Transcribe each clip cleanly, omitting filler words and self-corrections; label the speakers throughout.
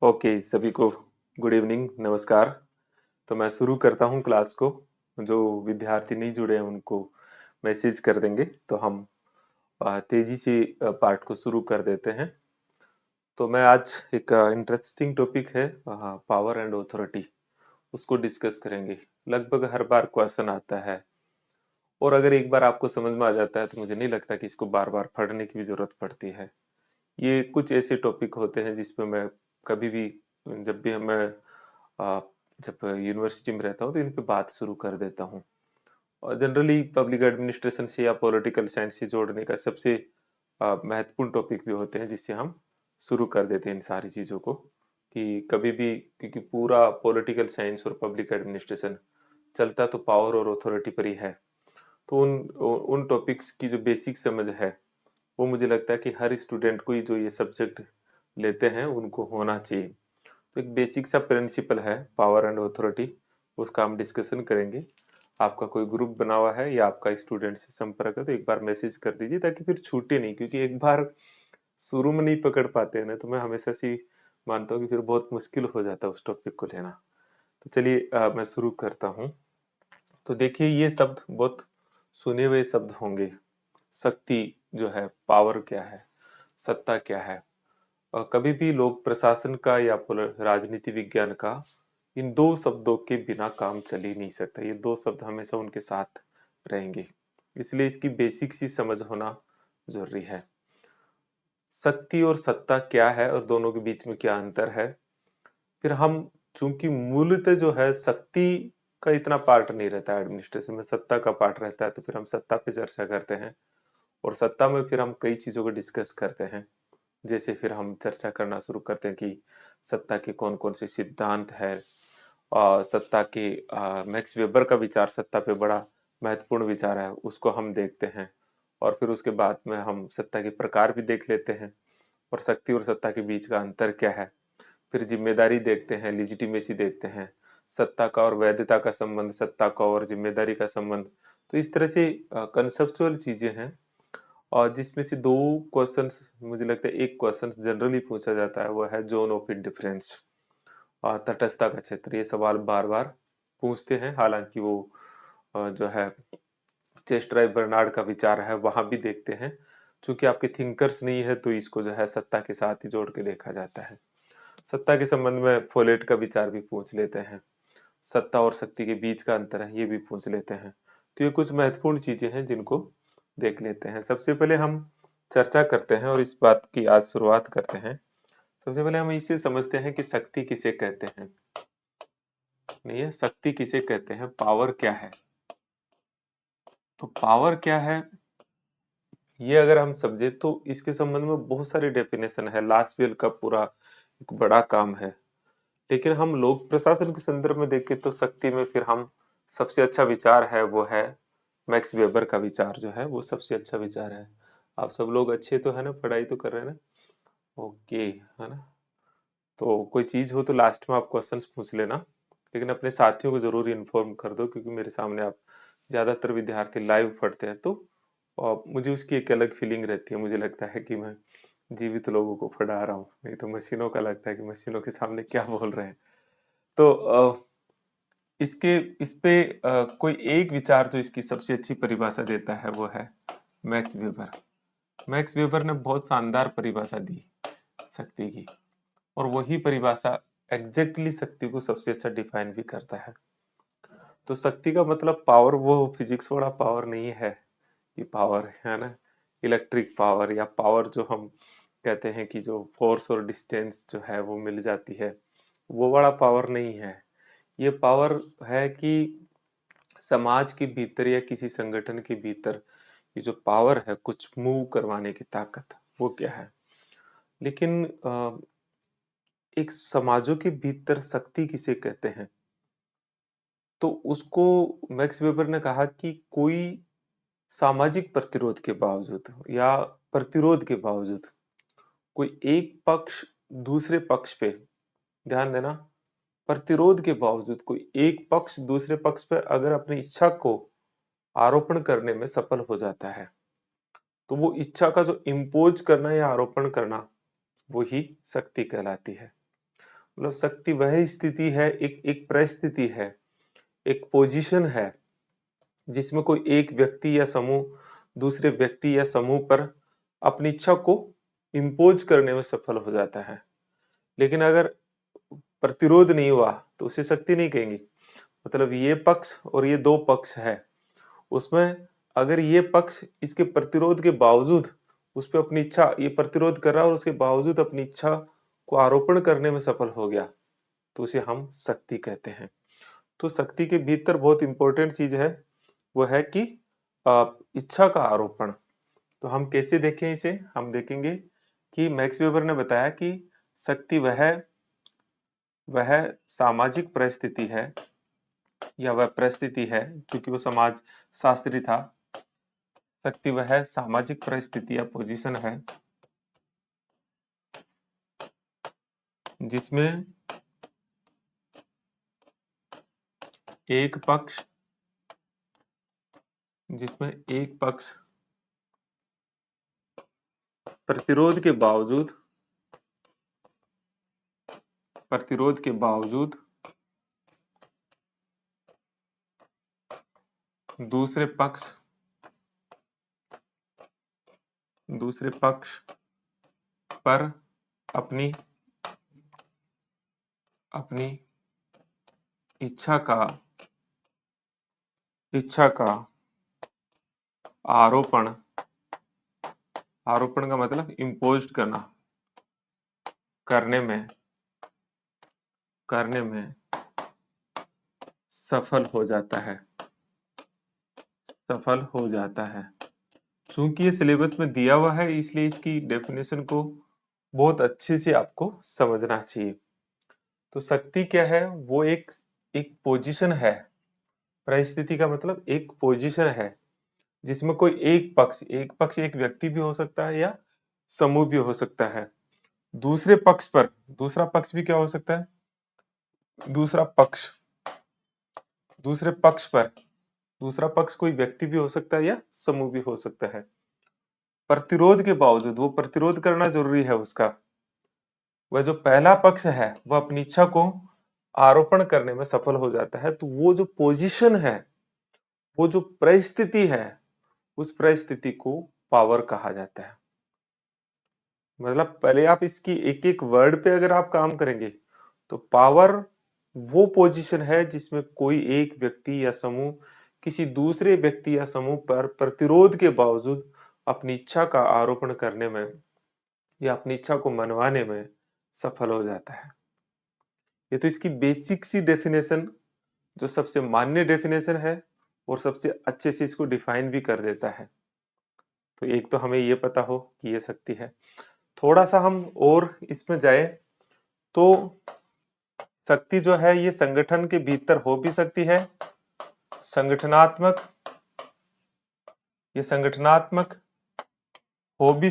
Speaker 1: Okay, सभी को good evening, नमस्कार। तो मैं शुरू करता हूँ क्लास को। जो विद्यार्थी नहीं जुड़े हैं उनको मैसेज कर देंगे तो हम तेजी से पाठ को शुरू कर देते हैं। तो मैं आज एक इंटरेस्टिंग टॉपिक है, पावर एंड ऑथोरिटी, उसको डिस्कस करेंगे। लगभग हर बार क्वेश्चन आता है और अगर एक बार आपको समझ में आ जाता है तो मुझे नहीं लगता कि इसको बार बार पढ़ने की भी जरूरत पड़ती है। ये कुछ ऐसे टॉपिक होते हैं जिसमें मैं कभी भी, जब भी मैं आ, जब यूनिवर्सिटी में रहता हूँ तो इन पे बात शुरू कर देता हूँ। और जनरली पब्लिक एडमिनिस्ट्रेशन से या पॉलिटिकल साइंस से जोड़ने का सबसे महत्वपूर्ण टॉपिक भी होते हैं जिससे हम शुरू कर देते हैं इन सारी चीज़ों को। कि कभी भी, क्योंकि पूरा पॉलिटिकल साइंस और पब्लिक एडमिनिस्ट्रेशन चलता तो पावर और अथॉरिटी पर ही है। तो उन उन टॉपिक्स की जो बेसिक समझ है वो मुझे लगता है कि हर स्टूडेंट को ही जो ये सब्जेक्ट लेते हैं उनको होना चाहिए। तो एक बेसिक सा प्रिंसिपल है पावर एंड अथॉरिटी, उसका हम डिस्कशन करेंगे। आपका कोई ग्रुप बना हुआ है या आपका स्टूडेंट से संपर्क है तो एक बार मैसेज कर दीजिए ताकि फिर छूटे नहीं, क्योंकि एक बार शुरू में नहीं पकड़ पाते हैं ना तो मैं हमेशा से मानता हूँ कि फिर बहुत मुश्किल हो जाता है उस टॉपिक को लेना। तो चलिए मैं शुरू करता हूँ। तो देखिए, ये शब्द बहुत सुने हुए शब्द होंगे। शक्ति जो है, पावर क्या है, सत्ता क्या है। और कभी भी लोग प्रशासन का या राजनीति विज्ञान का इन दो शब्दों के बिना काम चल ही नहीं सकता। ये दो शब्द हमेशा उनके साथ रहेंगे, इसलिए इसकी बेसिक सी समझ होना जरूरी है। शक्ति और सत्ता क्या है और दोनों के बीच में क्या अंतर है। फिर हम, चूंकि मूलतः जो है शक्ति का इतना पार्ट नहीं रहता है एडमिनिस्ट्रेशन में, सत्ता का पार्ट रहता है, तो फिर हम सत्ता पे चर्चा करते हैं। और सत्ता में फिर हम कई चीजों को डिस्कस करते हैं। जैसे फिर हम चर्चा करना शुरू करते हैं कि सत्ता के कौन कौन से सिद्धांत है। सत्ता के मैक्स वेबर का विचार सत्ता पे बड़ा महत्वपूर्ण विचार है, उसको हम देखते हैं। और फिर उसके बाद में हम सत्ता के प्रकार भी देख लेते हैं और शक्ति और सत्ता के बीच का अंतर क्या है। फिर जिम्मेदारी देखते हैं, लिजिटिमेसी देखते हैं, सत्ता का और वैधता का संबंध, सत्ता का और जिम्मेदारी का संबंध। तो इस तरह से कंसेप्चुअल चीजें हैं। और जिसमें से दो क्वेश्चंस मुझे लगता है, एक क्वेश्चन जनरली पूछा जाता है वो है जोन ऑफ इंडिफरेंस, और तटस्थता का क्षेत्र। ये सवाल बार बार पूछते हैं, हालांकि वो जो है चेस्टर बर्नार्ड का विचार है वहां भी देखते हैं। चूंकि आपके थिंकर्स नहीं है तो इसको जो है सत्ता के साथ ही जोड़ के देखा जाता है। सत्ता के संबंध में फोलेट का विचार भी पूछ लेते हैं। सत्ता और शक्ति के बीच का अंतर है ये भी पूछ लेते हैं। तो ये कुछ महत्वपूर्ण चीजें हैं जिनको देख लेते हैं। सबसे पहले हम चर्चा करते हैं और इस बात की आज शुरुआत करते हैं। सबसे पहले हम इसे समझते हैं कि शक्ति किसे कहते हैं। नहीं है, शक्ति किसे कहते हैं, पावर क्या है। तो पावर क्या है ये अगर हम समझे तो इसके संबंध में बहुत सारी डेफिनेशन है। लास्टवेल का पूरा एक बड़ा काम है। लेकिन हम लोक प्रशासन के संदर्भ में देखें तो शक्ति में फिर हम सबसे अच्छा विचार है वो है मैक्स वेबर का विचार, जो है वो सबसे अच्छा विचार है। आप सब लोग अच्छे तो है ना, पढ़ाई तो कर रहे हैं ना। ओके, है ना। तो कोई चीज हो तो लास्ट में आप क्वेश्चंस पूछ लेना, लेकिन अपने साथियों को जरूर इन्फॉर्म कर दो, क्योंकि मेरे सामने आप ज्यादातर विद्यार्थी लाइव पढ़ते हैं तो मुझे उसकी एक अलग फीलिंग रहती है। मुझे लगता है कि मैं जीवित लोगों को पढ़ा रहा हूँ, नहीं तो मशीनों का लगता है कि मशीनों के सामने क्या बोल रहे हैं। तो इसके इस पे कोई एक विचार जो इसकी सबसे अच्छी परिभाषा देता है वो है मैक्स वेबर। मैक्स वेबर ने बहुत शानदार परिभाषा दी शक्ति की, और वही परिभाषा एग्जैक्टली शक्ति को सबसे अच्छा डिफाइन भी करता है। तो शक्ति का मतलब पावर, वो फिजिक्स वाला पावर नहीं है। ये पावर है ना, इलेक्ट्रिक पावर या पावर जो हम कहते हैं कि जो फोर्स और डिस्टेंस जो है वो मिल जाती है, वो वाला पावर नहीं है। ये पावर है कि समाज के भीतर या किसी संगठन के भीतर ये जो पावर है कुछ मूव करवाने की ताकत, वो क्या है। लेकिन एक समाजों के भीतर शक्ति किसे कहते हैं, तो उसको मैक्स वेबर ने कहा कि कोई सामाजिक प्रतिरोध के बावजूद या प्रतिरोध के बावजूद कोई एक पक्ष दूसरे पक्ष पे, ध्यान देना, प्रतिरोध के बावजूद कोई एक पक्ष दूसरे पक्ष पे अगर अपनी इच्छा को आरोपण करने में सफल हो जाता है तो वो इच्छा का जो इम्पोज करना या आरोपण करना वो ही शक्ति कहलाती है। मतलब शक्ति वह स्थिति है, एक एक परिस्थिति है, एक पोजीशन है जिसमें कोई एक व्यक्ति या समूह दूसरे व्यक्ति या समूह पर अपनी इच्छा को इम्पोज करने में सफल हो जाता है। लेकिन अगर प्रतिरोध नहीं हुआ तो उसे शक्ति नहीं कहेंगे। मतलब ये पक्ष और ये दो पक्ष है, उसमें अगर ये पक्ष इसके प्रतिरोध के बावजूद उस पर अपनी इच्छा, ये प्रतिरोध कर रहा है और उसके बावजूद अपनी इच्छा को आरोपण करने में सफल हो गया, तो उसे हम शक्ति कहते हैं। तो शक्ति के भीतर बहुत इंपॉर्टेंट चीज है, वो है कि इच्छा का आरोपण। तो हम कैसे देखें इसे? हम देखेंगे कि मैक्स वेबर ने बताया कि शक्ति वह सामाजिक परिस्थिति है, या वह परिस्थिति है, क्योंकि वो समाज शास्त्री था। शक्ति वह सामाजिक परिस्थिति या पोजीशन है जिसमें एक पक्ष प्रतिरोध के बावजूद दूसरे पक्ष पर अपनी इच्छा का आरोपण का मतलब इम्पोज करने में सफल हो जाता है। चूंकि ये सिलेबस में दिया हुआ है, इसलिए इसकी डेफिनेशन को बहुत अच्छे से आपको समझना चाहिए। तो शक्ति क्या है? वो एक पोजीशन है। परिस्थिति का मतलब एक पोजीशन है जिसमें कोई एक पक्ष एक व्यक्ति भी हो सकता है या समूह भी हो सकता है। दूसरे पक्ष पर दूसरा पक्ष भी क्या हो सकता है? दूसरे पक्ष कोई व्यक्ति भी हो सकता है या समूह भी हो सकता है। प्रतिरोध के बावजूद, वो प्रतिरोध करना जरूरी है उसका, वह जो पहला पक्ष है वह अपनी इच्छा को आरोपण करने में सफल हो जाता है। तो वो जो पोजीशन है, वो जो परिस्थिति है, उस परिस्थिति को पावर कहा जाता है। मतलब पहले आप इसकी एक एक वर्ड पे अगर आप काम करेंगे तो पावर वो पोजीशन है जिसमें कोई एक व्यक्ति या समूह किसी दूसरे व्यक्ति या समूह पर प्रतिरोध के बावजूद अपनी इच्छा का आरोपण करने में या अपनी इच्छा को मनवाने में सफल हो जाता है। ये तो इसकी बेसिक सी डेफिनेशन, जो सबसे मान्य डेफिनेशन है और सबसे अच्छे से इसको डिफाइन भी कर देता है। तो एक तो हमें ये पता हो कि ये शक्ति है। थोड़ा सा हम और इसमें जाए तो शक्ति जो है ये संगठन के भीतर हो भी सकती है, संगठनात्मक हो भी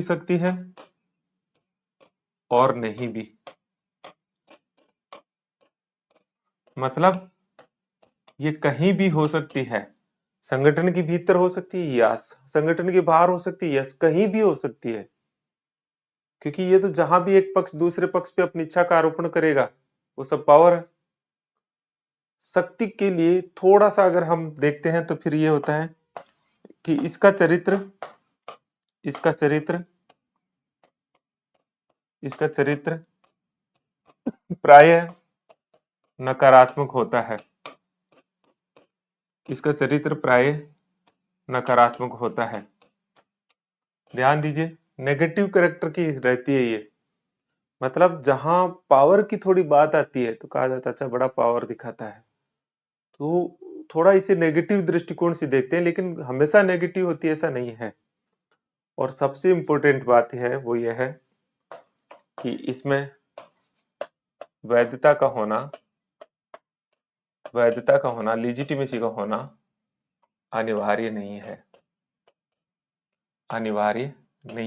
Speaker 1: सकती है और नहीं भी। मतलब ये कहीं भी हो सकती है, संगठन के भीतर हो सकती है या संगठन के बाहर हो सकती है या कहीं भी हो सकती है, क्योंकि ये तो जहां भी एक पक्ष दूसरे पक्ष पे अपनी इच्छा का आरोपण करेगा वो सब पावर है। शक्ति के लिए थोड़ा सा अगर हम देखते हैं तो फिर ये होता है कि इसका चरित्र प्रायः नकारात्मक होता है। इसका चरित्र प्रायः नकारात्मक होता है। ध्यान दीजिए, नेगेटिव कैरेक्टर की रहती है ये। मतलब जहां पावर की थोड़ी बात आती है तो कहा जाता है अच्छा बड़ा पावर दिखाता है, तो थोड़ा इसे नेगेटिव दृष्टिकोण से देखते हैं, लेकिन हमेशा नेगेटिव होती है ऐसा नहीं है। और सबसे इंपॉर्टेंट बात है वो यह है कि इसमें वैधता का होना, लेजिटिमेसी का होना अनिवार्य नहीं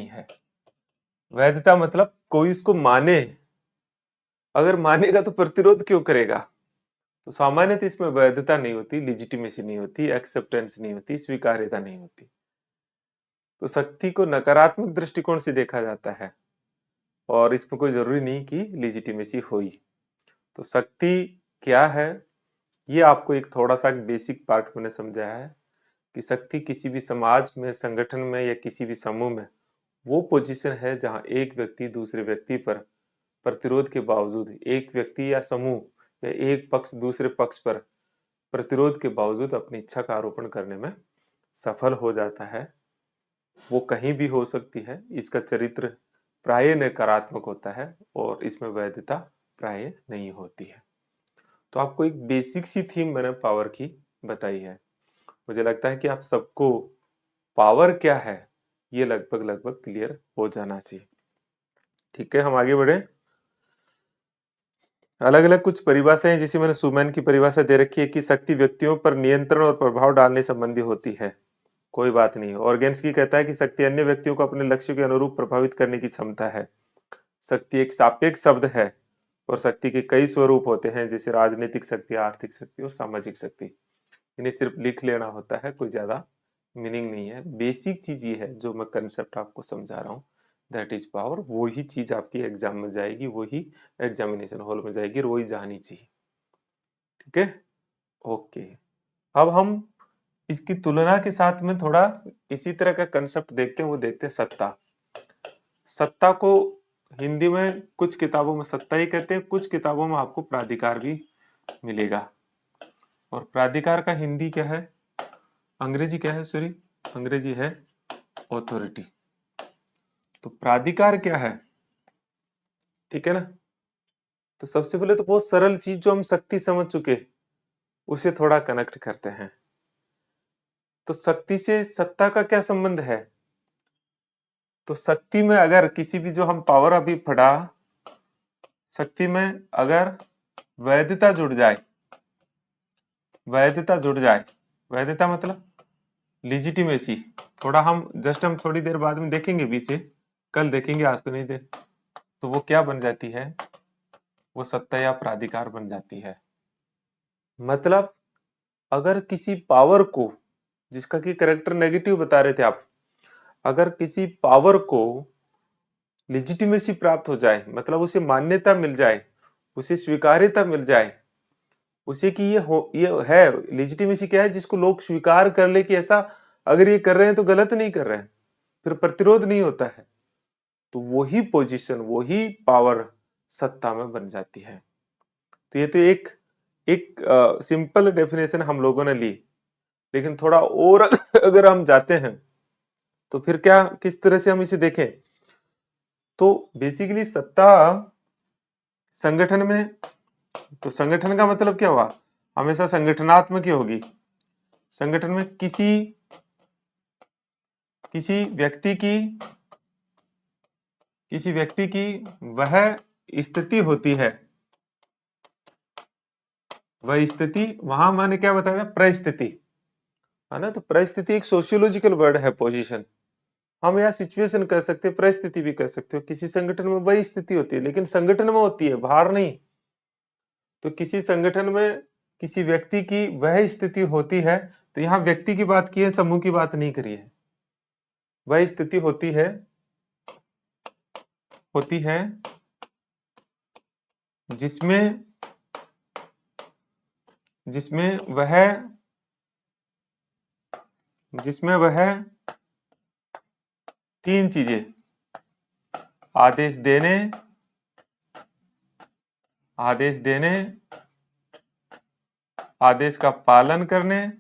Speaker 1: है। वैधता मतलब कोई इसको माने, अगर मानेगा तो प्रतिरोध क्यों करेगा? तो सामान्यतः इसमें वैधता नहीं होती, लेजिटिमेसी नहीं होती, एक्सेप्टेंस नहीं होती, स्वीकार्यता नहीं होती। तो शक्ति को नकारात्मक दृष्टिकोण से देखा जाता है और इसमें कोई जरूरी नहीं कि लेजिटिमेसी हुई। तो शक्ति क्या है, ये आपको एक थोड़ा सा बेसिक पार्ट मैंने समझाया है कि शक्ति किसी भी समाज में, संगठन में या किसी भी समूह में वो पोजीशन है जहां एक व्यक्ति दूसरे व्यक्ति पर प्रतिरोध के बावजूद, एक व्यक्ति या समूह या एक पक्ष दूसरे पक्ष पर प्रतिरोध के बावजूद अपनी इच्छा का आरोपण करने में सफल हो जाता है। वो कहीं भी हो सकती है। इसका चरित्र प्राय नकारात्मक होता है और इसमें वैधता प्राय नहीं होती है। तो आपको एक बेसिक सी थीम मैंने पावर की बताई है। मुझे लगता है कि आप सबको पावर क्या है ये लगभग लगभग क्लियर हो जाना चाहिए। ठीक है, हम आगे बढ़े। अलग अलग कुछ परिभाषाएं, जैसे मैंने सुमैन की परिभाषा दे रखी है कि शक्ति व्यक्तियों पर नियंत्रण और प्रभाव डालने संबंधी होती है। कोई बात नहीं। ऑर्गेन्स्की कहता है कि शक्ति अन्य व्यक्तियों को अपने लक्ष्य के अनुरूप प्रभावित करने की क्षमता है। शक्ति एक सापेक्ष शब्द है और शक्ति के कई स्वरूप होते हैं, जैसे राजनीतिक शक्ति, आर्थिक शक्ति और सामाजिक शक्ति। इन्हें सिर्फ लिख लेना होता है, कोई ज्यादा मीनिंग नहीं है। बेसिक चीज ये है जो मैं कंसेप्ट आपको समझा रहा हूँ, दैट इज पावर। वही चीज आपकी एग्जाम में जाएगी, वही एग्जामिनेशन हॉल में जाएगी और वही जानी चाहिए। ठीक है, ओके। अब हम इसकी तुलना के साथ में थोड़ा इसी तरह का कंसेप्ट देखते हैं, वो देखते हैं सत्ता। सत्ता को हिंदी में कुछ किताबों में सत्ता ही कहते हैं, कुछ किताबों में आपको प्राधिकार भी मिलेगा। और प्राधिकार का हिंदी क्या है, अंग्रेजी क्या है, सॉरी, अंग्रेजी है ऑथोरिटी। तो प्राधिकार क्या है, ठीक है ना। तो सबसे पहले तो बहुत सरल चीज जो हम शक्ति समझ चुके, उसे थोड़ा कनेक्ट करते हैं। तो शक्ति से सत्ता का क्या संबंध है। तो शक्ति में अगर किसी भी, जो हम पावर अभी पढ़ा, शक्ति में अगर वैधता जुड़ जाए, वैधता जुड़ जाए, वैधता मतलब लिजिटिमेसी, थोड़ा हम थोड़ी देर बाद में देखेंगे भी इसे, कल देखेंगे, आज तो नहीं दे। तो वो क्या बन जाती है, वो सत्ता या प्राधिकार बन जाती है। मतलब अगर किसी पावर को, जिसका कि करेक्टर नेगेटिव बता रहे थे आप, अगर किसी पावर को लिजिटिमेसी प्राप्त हो जाए, मतलब उसे मान्यता मिल जाए, उसे स्वीकार्यता मिल जाए, उसे कि ये है लिजिटिमेसी, क्या है, जिसको लोग स्वीकार कर ले कि ऐसा अगर ये कर रहे हैं तो गलत नहीं कर रहे हैं, फिर प्रतिरोध नहीं होता है, तो वही पोजीशन, वही पावर सत्ता में बन जाती है। तो ये तो एक एक सिंपल डेफिनेशन हम लोगों ने ली, लेकिन थोड़ा और अगर हम जाते हैं तो फिर क्या, किस तरह से हम इसे देखें। तो बेसिकली सत्ता संगठन में, तो संगठन का मतलब क्या हुआ, हमेशा संगठनात्मक ही होगी। संगठन में किसी व्यक्ति की वह स्थिति होती है, वह स्थिति, वहां मैंने क्या बताया, परिस्थिति है ना। तो परिस्थिति एक सोशियोलॉजिकल वर्ड है, पोजीशन। हम यहाँ सिचुएशन कह सकते हैं, परिस्थिति भी कह सकते हो। किसी संगठन में वही स्थिति होती है, लेकिन संगठन में होती है, बाहर नहीं। तो किसी संगठन में किसी व्यक्ति की वह स्थिति होती है, तो यहाँ व्यक्ति की बात की है, समूह की बात नहीं करी है। वह स्थिति होती है जिसमें जिसमें वह तीन चीजें, आदेश देने, आदेश का पालन करने,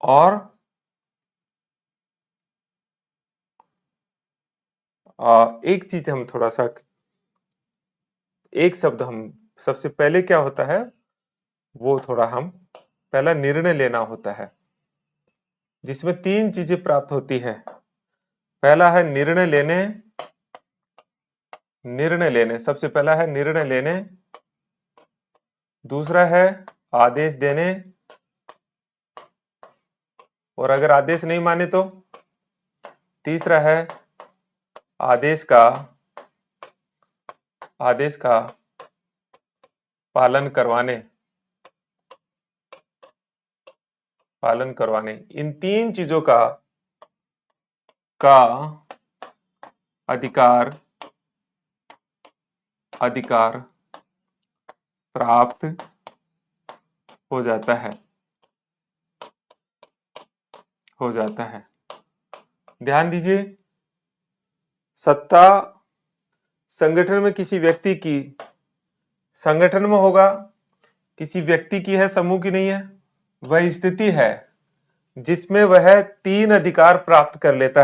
Speaker 1: और एक चीज हम थोड़ा सा, एक शब्द हम सबसे पहले क्या होता है, वो थोड़ा हम पहला निर्णय लेना होता है, जिसमें तीन चीजें प्राप्त होती है। पहला है निर्णय लेने, सबसे पहला है निर्णय लेने। दूसरा है आदेश देने, और अगर आदेश नहीं माने तो तीसरा है आदेश का पालन करवाने। पालन करवाने, इन तीन चीजों का अधिकार प्राप्त हो जाता है। ध्यान दीजिए, सत्ता संगठन में किसी व्यक्ति की, संगठन में होगा, किसी व्यक्ति की है, समूह की नहीं है। वह स्थिति है जिसमें वह तीन अधिकार प्राप्त कर लेता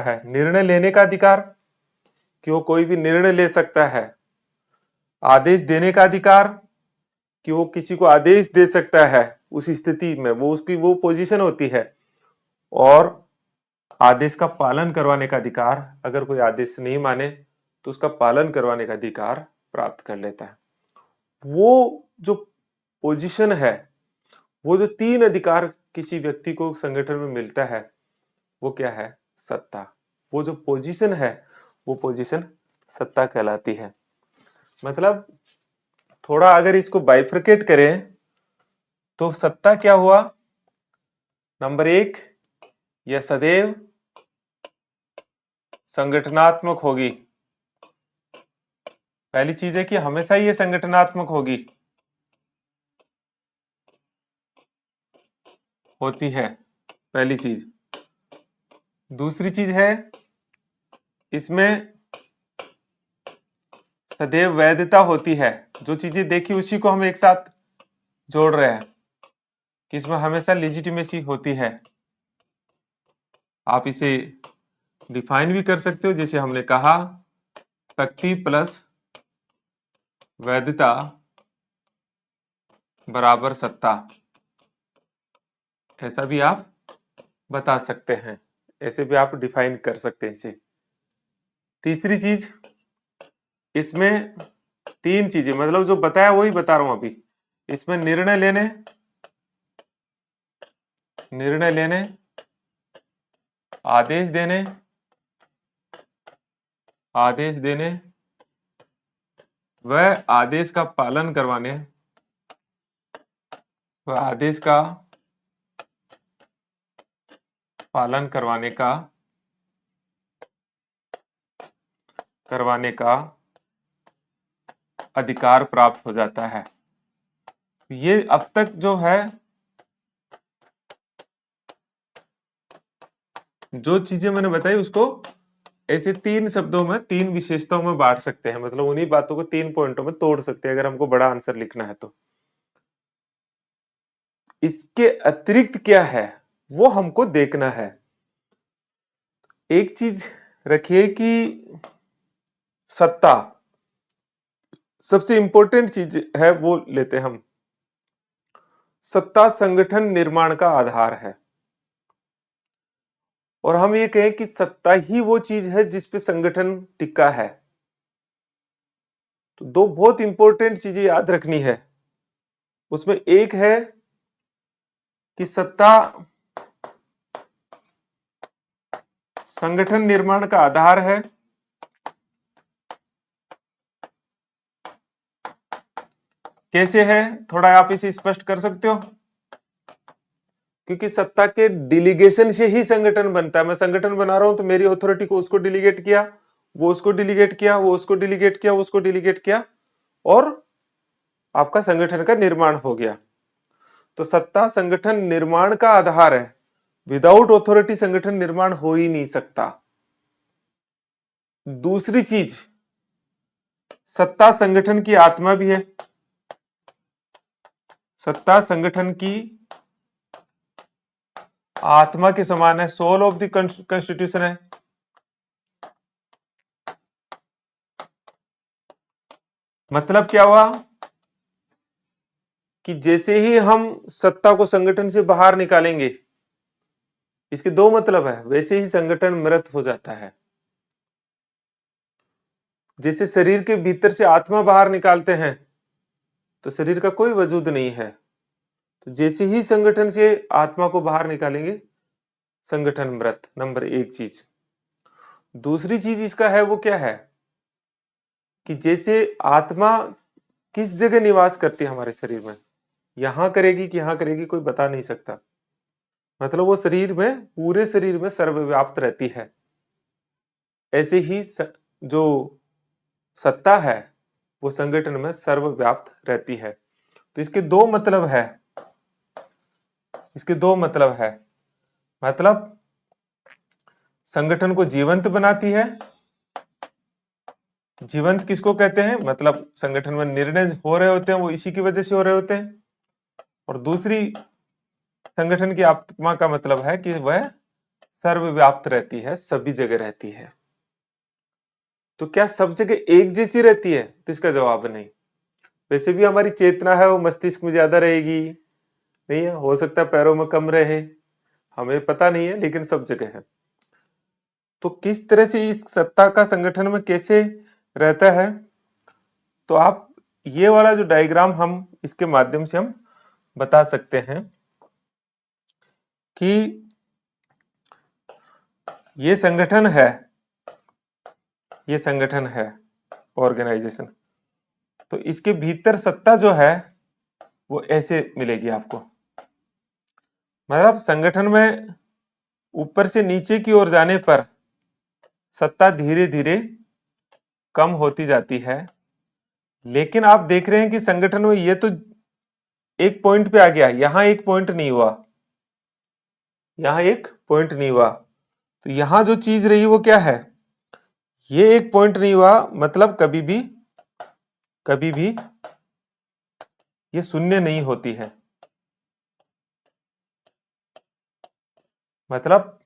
Speaker 1: है, निर्णय लेने का अधिकार, कि वो कोई भी निर्णय ले सकता है। आदेश देने का अधिकार, कि वो किसी को आदेश दे सकता है उस स्थिति में, वो उसकी वो पोजीशन होती है। और आदेश का पालन करवाने का अधिकार, अगर कोई आदेश नहीं माने तो उसका पालन करवाने का अधिकार प्राप्त कर लेता है। वो जो पोजीशन है, वो जो तीन अधिकार किसी व्यक्ति को संगठन में मिलता है, वो क्या है? सत्ता। वो जो पोजीशन है, वो पोजीशन सत्ता कहलाती है। मतलब थोड़ा अगर इसको बाइफरकेट करें तो सत्ता क्या हुआ? नंबर एक, यह सदैव संगठनात्मक होगी। पहली चीज है कि हमेशा ये संगठनात्मक होती है, पहली चीज। दूसरी चीज है, इसमें सदैव वैधता होती है। जो चीजें देखी उसी को हम एक साथ जोड़ रहे हैं, कि इसमें हमेशा लेजिटिमेसी होती है। आप इसे डिफाइन भी कर सकते हो, जैसे हमने कहा, शक्ति प्लस वैधता बराबर सत्ता, ऐसा भी आप बता सकते हैं, ऐसे भी आप डिफाइन कर सकते हैं इसे। तीसरी चीज, इसमें तीन चीजें, मतलब जो बताया वही बता रहा हूं अभी। इसमें निर्णय लेने, आदेश देने व आदेश का पालन करवाने, करवाने का अधिकार प्राप्त हो जाता है। ये अब तक जो है, जो चीजें मैंने बताई उसको ऐसे तीन शब्दों में, तीन विशेषताओं में बांट सकते हैं। मतलब उन्हीं बातों को तीन पॉइंटों में तोड़ सकते हैं अगर हमको बड़ा आंसर लिखना है तो। इसके अतिरिक्त क्या है वो हमको देखना है। एक चीज रखिए कि सत्ता सबसे इंपॉर्टेंट चीज है, वो लेते हैं हम। सत्ता संगठन निर्माण का आधार है, और हम ये कहें कि सत्ता ही वो चीज है जिसपे संगठन टिका है। तो दो बहुत इंपॉर्टेंट चीजें याद रखनी है। उसमें एक है कि सत्ता संगठन निर्माण का आधार है, कैसे है थोड़ा आप इसे स्पष्ट कर सकते हो? क्योंकि सत्ता के डिलीगेशन से ही संगठन बनता है। मैं संगठन बना रहा हूं तो मेरी अथॉरिटी को उसको डिलीगेट किया, वो उसको डिलीगेट किया, वो उसको डिलीगेट किया, वो उसको डिलीगेट किया, और आपका संगठन का निर्माण हो गया। तो सत्ता संगठन निर्माण का आधार है। विदाउट अथॉरिटी संगठन निर्माण हो ही नहीं सकता। दूसरी चीज, सत्ता संगठन की आत्मा भी है। सत्ता संगठन की आत्मा के समान है, सोल ऑफ द कॉन्स्टिट्यूशन है। मतलब क्या हुआ कि जैसे ही हम सत्ता को संगठन से बाहर निकालेंगे, इसके दो मतलब है, वैसे ही संगठन मृत हो जाता है। जैसे शरीर के भीतर से आत्मा बाहर निकालते हैं तो शरीर का कोई वजूद नहीं है, तो जैसे ही संगठन से आत्मा को बाहर निकालेंगे, संगठन मृत। नंबर एक चीज। दूसरी चीज इसका है वो क्या है कि जैसे आत्मा किस जगह निवास करती है हमारे शरीर में, यहां करेगी कि यहां करेगी कोई बता नहीं सकता। मतलब वो शरीर में, पूरे शरीर में सर्वव्याप्त रहती है। ऐसे ही जो सत्ता है वो संगठन में सर्वव्याप्त रहती है। तो इसके दो मतलब है, इसके दो मतलब है। मतलब संगठन को जीवंत बनाती है। जीवंत किसको कहते हैं, मतलब संगठन में निर्णय हो रहे होते हैं वो इसी की वजह से हो रहे होते हैं। और दूसरी, संगठन की आत्मा का मतलब है कि वह सर्वव्याप्त रहती है, सभी जगह रहती है। तो क्या सब जगह एक जैसी रहती है, तो इसका जवाब नहीं। वैसे भी हमारी चेतना है वो मस्तिष्क में ज्यादा रहेगी, नहीं है, हो सकता है पैरों में कम रहे, हमें पता नहीं है, लेकिन सब जगह है। तो किस तरह से इस सत्ता का संगठन में कैसे रहता है, तो आप ये वाला जो डायग्राम हम इसके माध्यम से हम बता सकते हैं कि ये संगठन है, ये संगठन है ऑर्गेनाइजेशन। तो इसके भीतर सत्ता जो है वो ऐसे मिलेगी आपको। मतलब संगठन में ऊपर से नीचे की ओर जाने पर सत्ता धीरे धीरे कम होती जाती है। लेकिन आप देख रहे हैं कि संगठन में ये तो एक पॉइंट पे आ गया, यहां एक पॉइंट नहीं हुआ, यहां एक पॉइंट नहीं हुआ। तो यहां जो चीज रही वो क्या है, ये एक पॉइंट नहीं हुआ, मतलब कभी भी ये शून्य नहीं होती है। मतलब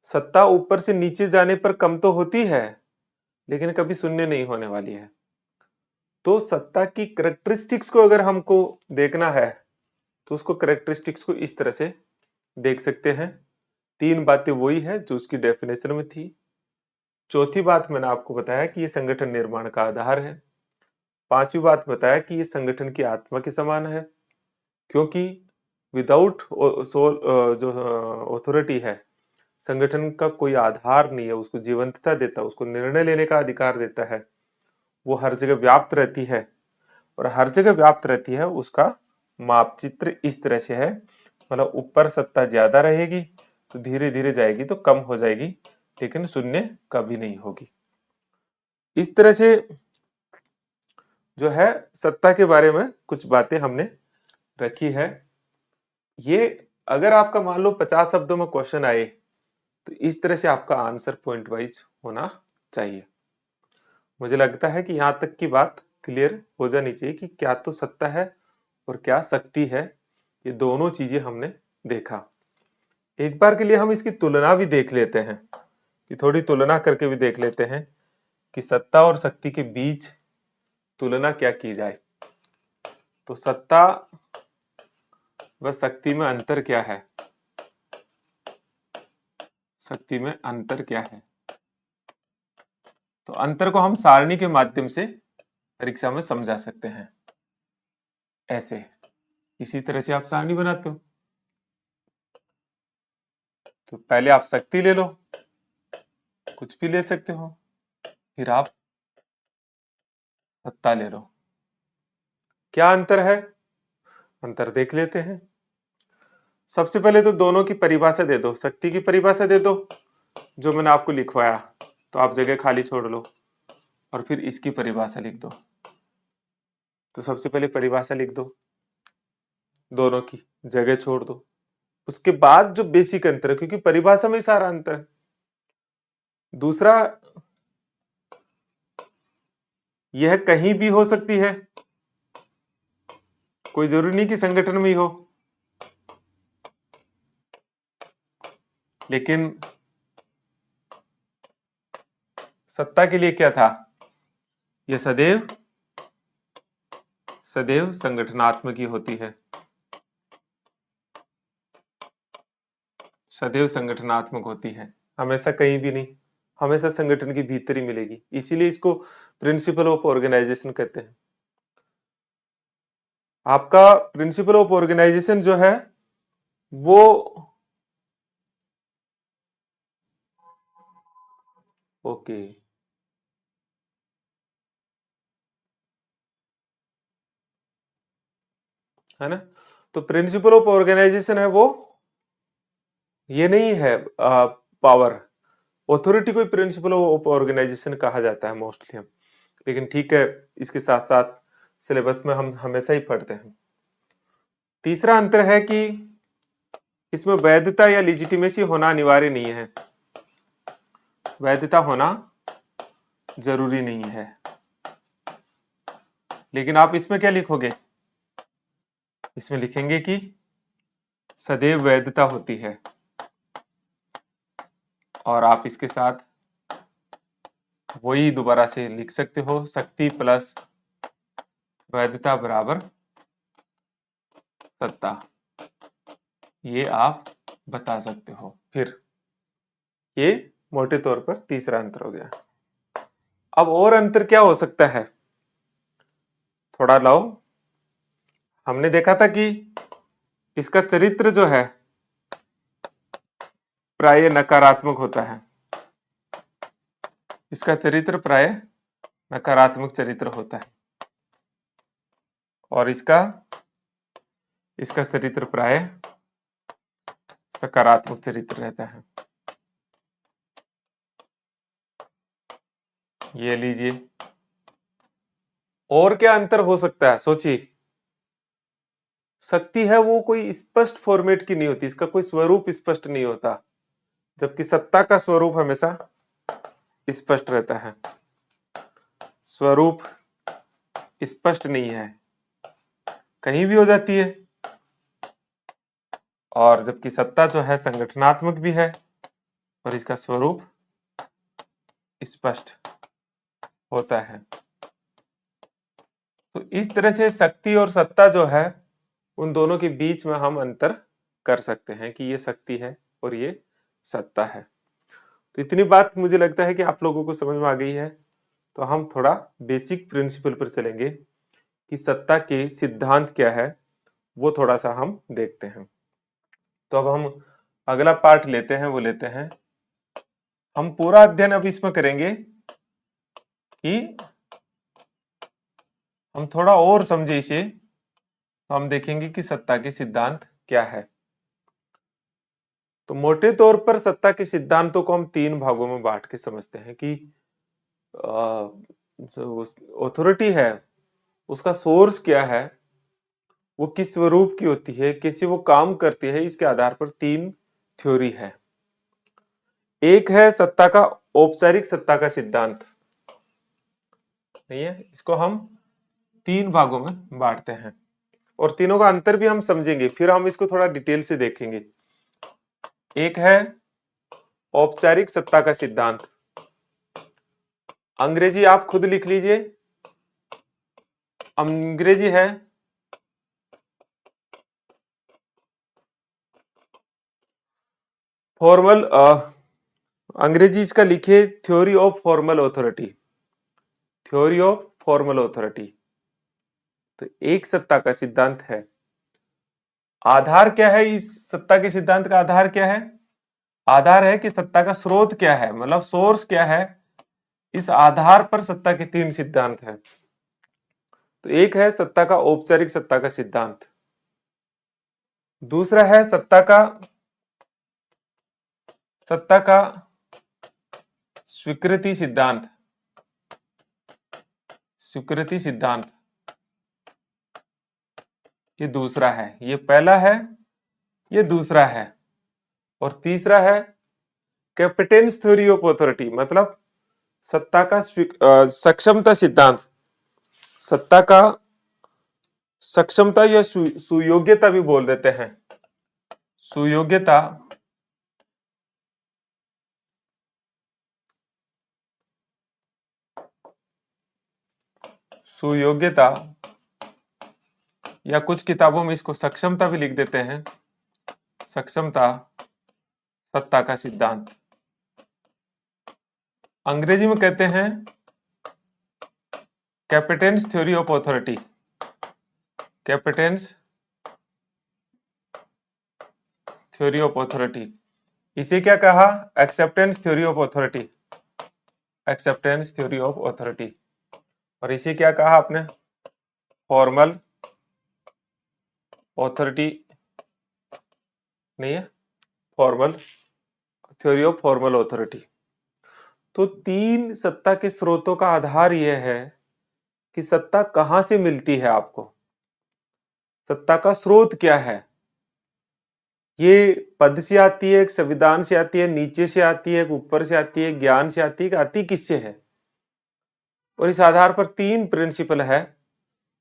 Speaker 1: सत्ता ऊपर से नीचे जाने पर कम तो होती है, लेकिन कभी शून्य नहीं होने वाली है। तो सत्ता की करेक्टरिस्टिक्स को अगर हमको देखना है तो उसको करेक्टरिस्टिक्स को इस तरह से देख सकते हैं। तीन बातें वही है जो उसकी डेफिनेशन में थी। चौथी बात मैंने आपको बताया कि ये संगठन निर्माण का आधार है। पांचवी बात बताया कि ये संगठन की आत्मा के समान है, क्योंकि विदाउट जो ऑथोरिटी है, संगठन का कोई आधार नहीं है, उसको जीवंतता देता है, उसको निर्णय लेने का अधिकार देता है। वो हर जगह व्याप्त रहती है, और हर जगह व्याप्त रहती है उसका मापचित्र इस तरह से है। मतलब ऊपर सत्ता ज्यादा रहेगी तो धीरे धीरे जाएगी तो कम हो जाएगी, लेकिन शून्य कभी नहीं होगी। इस तरह से जो है सत्ता के बारे में कुछ बातें हमने रखी है। ये अगर आपका मान लो 50 शब्दों में क्वेश्चन आए तो इस तरह से आपका आंसर पॉइंट वाइज होना चाहिए। मुझे लगता है कि यहां तक की बात क्लियर हो जानी चाहिए कि क्या तो सत्ता है और क्या शक्ति है। ये दोनों चीजें हमने देखा। एक बार के लिए हम इसकी तुलना भी देख लेते हैं, कि थोड़ी तुलना करके भी देख लेते हैं कि सत्ता और शक्ति के बीच तुलना क्या की जाए। तो सत्ता व शक्ति में अंतर क्या है, शक्ति में अंतर क्या है। तो अंतर को हम सारणी के माध्यम से परीक्षा में समझा सकते हैं। ऐसे इसी तरह से आप सारणी बनाते हो। तो पहले आप शक्ति ले लो, कुछ भी ले सकते हो, फिर आप सत्ता ले लो। क्या अंतर है, अंतर देख लेते हैं। सबसे पहले तो दोनों की परिभाषा दे दो। शक्ति की परिभाषा दे दो जो मैंने आपको लिखवाया, तो आप जगह खाली छोड़ लो, और फिर इसकी परिभाषा लिख दो। तो सबसे पहले परिभाषा लिख दो, दोनों की जगह छोड़ दो। उसके बाद जो बेसिक अंतर है, क्योंकि परिभाषा में ही सारा अंतर है। दूसरा, यह कहीं भी हो सकती है, कोई जरूरी नहीं कि संगठन में ही हो। लेकिन सत्ता के लिए क्या था, यह सदैव सदैव संगठनात्मक ही होती है, सदैव संगठनात्मक होती है, हमेशा कहीं भी नहीं, हमेशा संगठन के भीतर ही मिलेगी। इसीलिए इसको प्रिंसिपल ऑफ ऑर्गेनाइजेशन कहते हैं। आपका प्रिंसिपल ऑफ ऑर्गेनाइजेशन जो है वो ओके है ना। तो प्रिंसिपल ऑफ ऑर्गेनाइजेशन है वो, ये नहीं है पावर। ऑथोरिटी को प्रिंसिपल ऑफ ऑर्गेनाइजेशन कहा जाता है मोस्टली हम, लेकिन ठीक है, इसके साथ साथ सिलेबस में हम हमेशा ही पढ़ते हैं। तीसरा अंतर है कि इसमें वैधता या लिजिटिमेसी होना अनिवार्य नहीं है, वैधता होना जरूरी नहीं है। लेकिन आप इसमें क्या लिखोगे, इसमें लिखेंगे कि सदैव वैधता होती है, और आप इसके साथ वही दोबारा से लिख सकते हो, शक्ति प्लस वैधता बराबर सत्ता, ये आप बता सकते हो। फिर ये मोटे तौर पर तीसरा अंतर हो गया। अब और अंतर क्या हो सकता है, थोड़ा लाओ। हमने देखा था कि इसका चरित्र जो है प्राय नकारात्मक होता है, इसका चरित्र प्राय नकारात्मक चरित्र होता है, और इसका चरित्र प्राय सकारात्मक चरित्र रहता है। ये लीजिए। और क्या अंतर हो सकता है, सोचिए। शक्ति है वो कोई स्पष्ट फॉर्मेट की नहीं होती, इसका कोई स्वरूप स्पष्ट नहीं होता, जबकि सत्ता का स्वरूप हमेशा स्पष्ट रहता है। स्वरूप स्पष्ट नहीं है, कहीं भी हो जाती है, और जबकि सत्ता जो है संगठनात्मक भी है और इसका स्वरूप स्पष्ट होता है। तो इस तरह से शक्ति और सत्ता जो है, उन दोनों के बीच में हम अंतर कर सकते हैं कि ये शक्ति है और ये सत्ता है। तो इतनी बात मुझे लगता है कि आप लोगों को समझ में आ गई है। तो हम थोड़ा बेसिक प्रिंसिपल पर चलेंगे कि सत्ता के सिद्धांत क्या है, वो थोड़ा सा हम देखते हैं। तो अब हम अगला पार्ट लेते हैं, वो लेते हैं, हम पूरा अध्ययन अब इसमें करेंगे कि हम थोड़ा और समझे इसे। तो हम देखेंगे कि सत्ता के सिद्धांत क्या है। तो मोटे तौर पर सत्ता के सिद्धांतों को हम तीन भागों में बांट के समझते हैं कि जो ऑथोरिटी है उसका सोर्स क्या है, वो किस स्वरूप की होती है, कैसे वो काम करती है, इसके आधार पर तीन थ्योरी है। एक है सत्ता का औपचारिक सत्ता का सिद्धांत, नहीं है, इसको हम तीन भागों में बांटते हैं, और तीनों का अंतर भी हम समझेंगे, फिर हम इसको थोड़ा डिटेल से देखेंगे। एक है औपचारिक सत्ता का सिद्धांत, अंग्रेजी आप खुद लिख लीजिए, अंग्रेजी है फॉर्मल, अंग्रेजी इसका लिखिए theory of formal authority, theory of formal authority. तो एक सत्ता का सिद्धांत है। आधार क्या है इस सत्ता के सिद्धांत का, आधार क्या है, आधार है कि सत्ता का स्रोत क्या है, मतलब सोर्स क्या है, इस आधार पर सत्ता के तीन सिद्धांत हैं। तो एक है सत्ता का औपचारिक सत्ता का सिद्धांत, दूसरा है सत्ता का स्वीकृति सिद्धांत, स्वीकृति सिद्धांत, ये दूसरा है, ये पहला है, ये दूसरा है। और तीसरा है कैपिटेंस थ्योरी ऑफ ऑथोरिटी, मतलब सत्ता का सक्षमता सिद्धांत, सत्ता का सक्षमता या सुयोग्यता भी बोल देते हैं, सुयोग्यता, सुयोग्यता, या कुछ किताबों में इसको सक्षमता भी लिख देते हैं, सक्षमता सत्ता का सिद्धांत। अंग्रेजी में कहते हैं competence theory of authority, competence theory of authority. इसे क्या कहा, acceptance theory of authority, acceptance theory of authority. और इसे क्या कहा आपने, फॉर्मल ऑथोरिटी नहीं है, formal, theory of formal authority. तो तीन सत्ता के स्रोतों का आधार यह है कि सत्ता कहां से मिलती है आपको, सत्ता का स्रोत क्या है। ये पद से आती है, एक संविधान से आती है, नीचे से आती है, एक ऊपर से आती है, ज्ञान से आती है, आती किससे है। और इस आधार पर तीन प्रिंसिपल है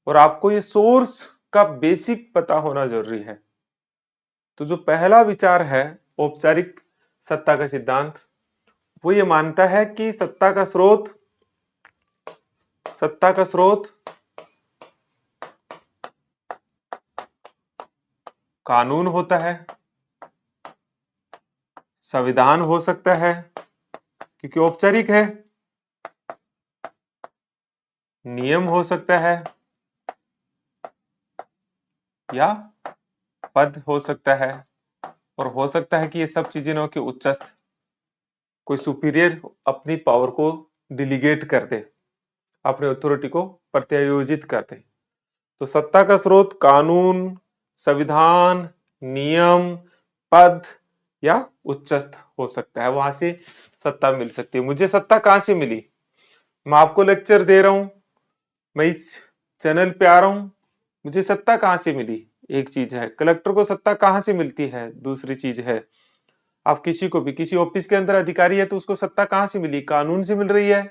Speaker 1: और आपको ये सोर्स का बेसिक पता होना जरूरी है। तो जो पहला विचार है औपचारिक सत्ता का सिद्धांत, वो ये मानता है कि सत्ता का स्रोत कानून होता है, संविधान हो सकता है क्योंकि औपचारिक है, नियम हो सकता है या पद हो सकता है, और हो सकता है कि ये सब चीजें ना हो कि उच्चस्थ कोई सुपीरियर अपनी पावर को डिलीगेट करते, अपने अथॉरिटी को प्रत्यायोजित करते। तो सत्ता का स्रोत कानून, संविधान, नियम, पद या उच्चस्थ हो सकता है, वहां से सत्ता मिल सकती है। मुझे सत्ता कहां से मिली, मैं आपको लेक्चर दे रहा हूं, मैं इस चैनल पे आ रहा हूं, मुझे सत्ता कहां से मिली, एक चीज है। कलेक्टर को सत्ता कहां से मिलती है, दूसरी चीज है। आप किसी को भी, किसी ऑफिस के अंदर अधिकारी है तो उसको सत्ता कहां से मिली, कानून से मिल रही है,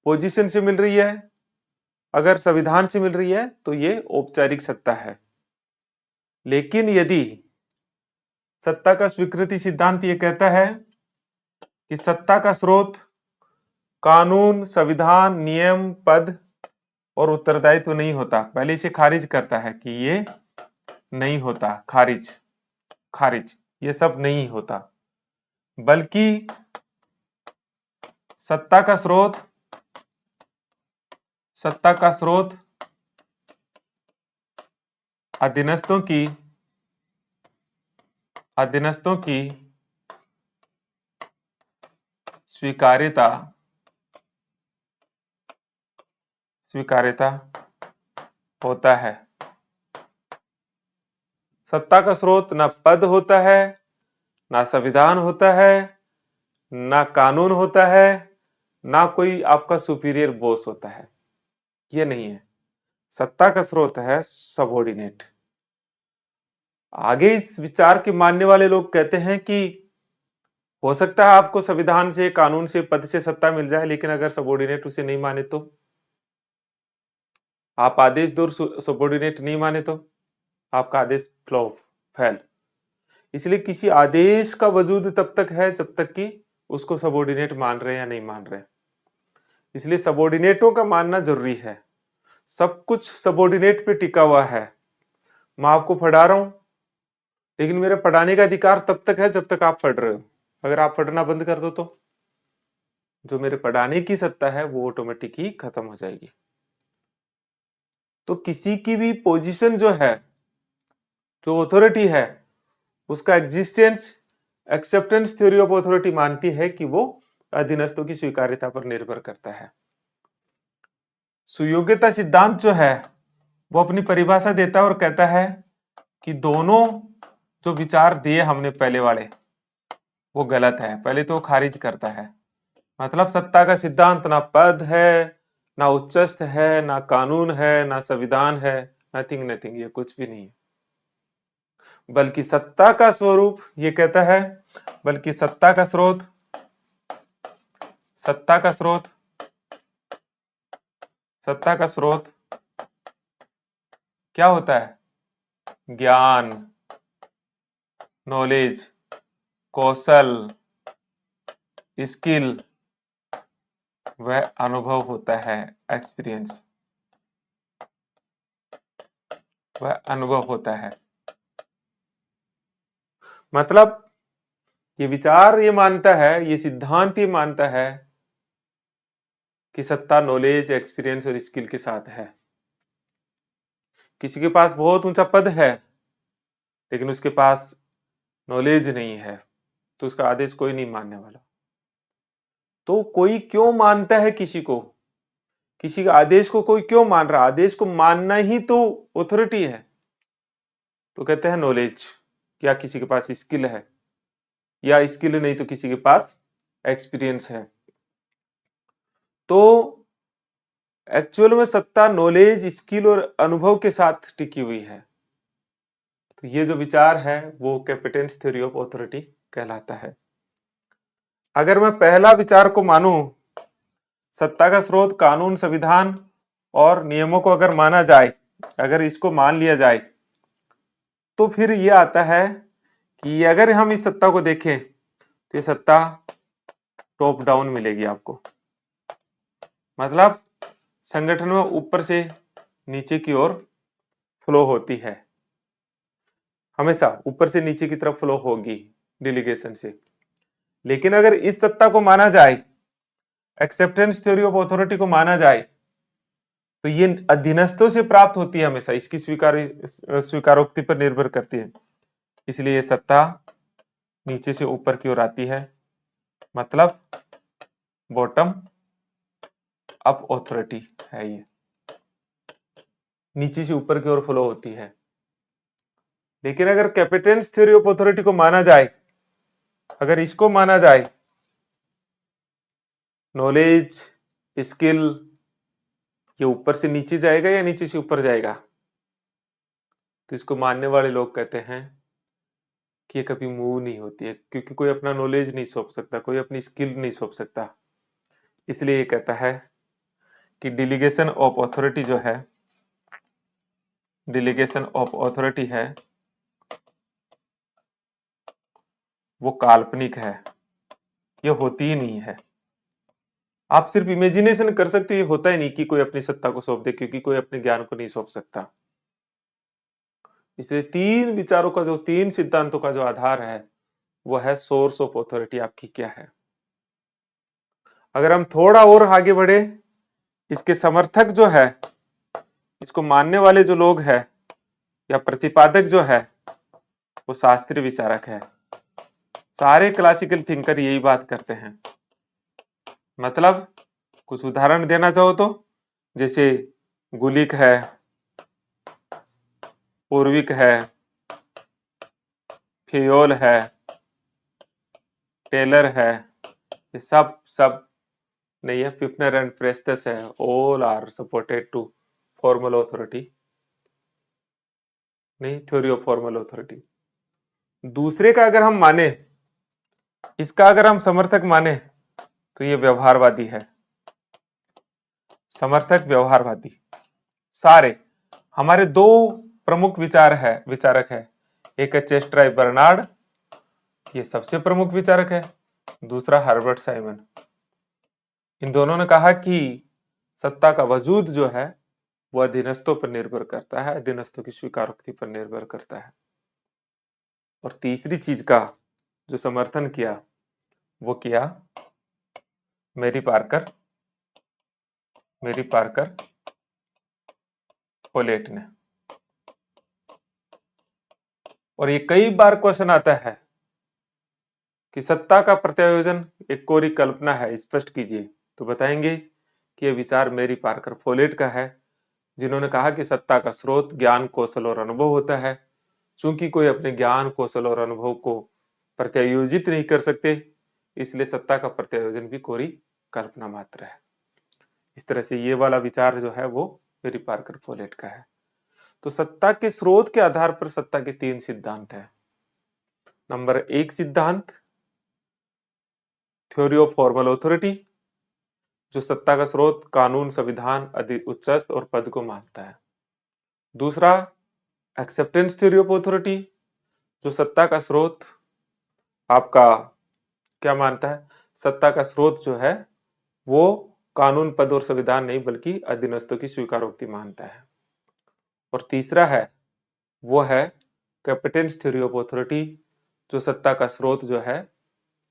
Speaker 1: पोजीशन से मिल रही है, अगर संविधान से मिल रही है तो ये औपचारिक सत्ता है। लेकिन यदि सत्ता का स्वीकृति सिद्धांत ये कहता है कि सत्ता का स्रोत कानून, संविधान, नियम, पद और उत्तरदायित्व नहीं होता, पहले इसे खारिज करता है कि ये नहीं होता, खारिज ये सब नहीं होता, बल्कि सत्ता का स्रोत अधीनस्थों की स्वीकार्यता होता है। सत्ता का स्रोत ना पद होता है, ना संविधान होता है, ना कानून होता है, ना कोई आपका सुपीरियर बॉस होता है, ये नहीं है। सत्ता का स्रोत है सबऑर्डिनेट। आगे इस विचार के मानने वाले लोग कहते हैं कि हो सकता है आपको संविधान से, कानून से, पद से सत्ता मिल जाए, लेकिन अगर सबऑर्डिनेट उसे नहीं माने तो, आप आदेश दो, सबऑर्डिनेट नहीं माने तो आपका आदेश फेल। इसलिए किसी आदेश का वजूद तब तक है जब तक कि उसको सबऑर्डिनेट मान रहे या नहीं मान रहे। इसलिए सबऑर्डिनेटों का मानना जरूरी है। सब कुछ सबऑर्डिनेट पे टिका हुआ है। मैं आपको पढ़ा रहा हूं, लेकिन मेरे पढ़ाने का अधिकार तब तक है जब तक आप पढ़ रहे हो। अगर आप पढ़ना बंद कर दो तो जो मेरे पढ़ाने की सत्ता है वो ऑटोमेटिक ही खत्म हो जाएगी। तो किसी की भी पोजीशन जो है, जो अथॉरिटी है, उसका existence acceptance theory of authority मानती है कि वो अधीनस्थों की स्वीकार्यता पर निर्भर करता है। सुयोग्यता सिद्धांत जो है वो अपनी परिभाषा देता है और कहता है कि दोनों जो विचार दिए हमने पहले वाले वो गलत है। पहले तो खारिज करता है, मतलब सत्ता का सिद्धांत ना पद है, ना उच्चस्थ है, ना कानून है, ना संविधान है, नथिंग, ये कुछ भी नहीं है। बल्कि सत्ता का स्वरूप ये कहता है, बल्कि सत्ता का स्रोत क्या होता है, ज्ञान, नॉलेज, कौशल, स्किल, वह अनुभव होता है, एक्सपीरियंस, वह अनुभव होता है। मतलब ये विचार ये मानता है, ये सिद्धांत ये मानता है कि सत्ता नॉलेज, एक्सपीरियंस और स्किल के साथ है। किसी के पास बहुत ऊंचा पद है लेकिन उसके पास नॉलेज नहीं है तो उसका आदेश कोई नहीं मानने वाला। तो कोई क्यों मानता है किसी को, किसी के आदेश को कोई क्यों मान रहा, आदेश को मानना ही तो अथॉरिटी है। तो कहते हैं नॉलेज, क्या किसी के पास स्किल है, या स्किल नहीं तो किसी के पास एक्सपीरियंस है। तो एक्चुअल में सत्ता नॉलेज, स्किल और अनुभव के साथ टिकी हुई है। तो ये जो विचार है वो कैपिटेंस थ्योरी ऑफ ऑथोरिटी कहलाता है। अगर मैं पहला विचार को मानूं, सत्ता का स्रोत कानून, संविधान और नियमों को अगर माना जाए, अगर इसको मान लिया जाए, तो फिर ये आता है कि अगर हम इस सत्ता को देखें तो ये सत्ता टॉप डाउन मिलेगी आपको। मतलब संगठन में ऊपर से नीचे की ओर फ्लो होती है, हमेशा ऊपर से नीचे की तरफ फ्लो होगी डेलीगेशन से। लेकिन अगर इस सत्ता को माना जाए, एक्सेप्टेंस थ्योरी ऑफ अथॉरिटी को माना जाए, तो ये अधीनस्थों से प्राप्त होती है, हमेशा इसकी स्वीकारोक्ति पर निर्भर करती है। इसलिए ये सत्ता नीचे से ऊपर की ओर आती है, मतलब बॉटम अप ऑथोरिटी है। ये नीचे से ऊपर की ओर फ्लो होती है। लेकिन अगर कैपिटेंस थ्योरी ऑफ अथॉरिटी को माना जाए, अगर इसको माना जाए, नॉलेज, स्किल, ये ऊपर से नीचे जाएगा या नीचे से ऊपर जाएगा, तो इसको मानने वाले लोग कहते हैं कि ये कभी मूव नहीं होती है, क्योंकि कोई अपना नॉलेज नहीं सौंप सकता, कोई अपनी स्किल नहीं सौंप सकता। इसलिए ये कहता है कि डिलीगेशन ऑफ अथॉरिटी जो है, डिलीगेशन ऑफ अथॉरिटी है वो काल्पनिक है, ये होती ही नहीं है। आप सिर्फ इमेजिनेशन कर सकते हो, ये होता ही नहीं कि कोई अपनी सत्ता को सौंप दे, क्योंकि कोई अपने ज्ञान को नहीं सौंप सकता। इसलिए तीन विचारों का जो, तीन सिद्धांतों का जो आधार है वो है सोर्स ऑफ अथॉरिटी आपकी क्या है। अगर हम थोड़ा और आगे बढ़े, इसके समर्थक जो है, इसको मानने वाले जो लोग हैं या प्रतिपादक जो है, वो शास्त्रीय विचारक है। सारे क्लासिकल थिंकर यही बात करते हैं। मतलब कुछ उदाहरण देना चाहो तो, जैसे गुलिक है, पूर्विक है, फेयोल है, टेलर है, ये सब नहीं है, फिफ्नर एंड प्रेस्टस है, all are supported to formal authority, नहीं थ्योरी ऑफ फॉर्मल अथॉरिटी। दूसरे का अगर हम माने, इसका अगर हम समर्थक माने, तो ये व्यवहारवादी है। समर्थक व्यवहारवादी। सारे हमारे दो प्रमुख विचारक है। एक है चेस्टराय बर्नार्ड, ये सबसे प्रमुख विचारक है। दूसरा हर्बर्ट साइमन। इन दोनों ने कहा कि सत्ता का वजूद जो है वह अधीनस्थों पर निर्भर करता है, अधीनस्थों की स्वीकारोक्ति पर निर्भर करता है। और तीसरी चीज का जो समर्थन किया वो किया मेरी पार्कर पोलेट ने। और ये कई बार क्वेश्चन आता है कि सत्ता का प्रत्यायोजन एक कोरी कल्पना है, स्पष्ट कीजिए। तो बताएंगे कि यह विचार मेरी पार्कर फोलेट का है, जिन्होंने कहा कि सत्ता का स्रोत ज्ञान, कौशल और अनुभव होता है। चूंकि कोई अपने ज्ञान, कौशल और अनुभव को प्रत्यायोजित नहीं कर सकते, इसलिए सत्ता का प्रत्यायोजन भी कोरी कल्पना मात्र है। इस तरह से ये वाला विचार जो है वो मेरी पार्कर फोलेट का है। तो सत्ता के स्रोत के आधार पर सत्ता के तीन सिद्धांत है। नंबर एक सिद्धांत थ्योरी ऑफ फॉर्मल अथॉरिटी, जो सत्ता का स्रोत कानून, संविधान, उच्चस्थ और पद को मानता है। दूसरा एक्सेप्टेंस थ्योरी ऑफ अथॉरिटी, जो सत्ता का स्रोत आपका क्या मानता है, सत्ता का स्रोत जो है वो कानून, पद और संविधान नहीं बल्कि अधीनस्थों की स्वीकारोक्ति मानता है। और तीसरा है वो है कैपिटेंस थ्योरी ऑफ अथॉरिटी, जो सत्ता का स्रोत जो है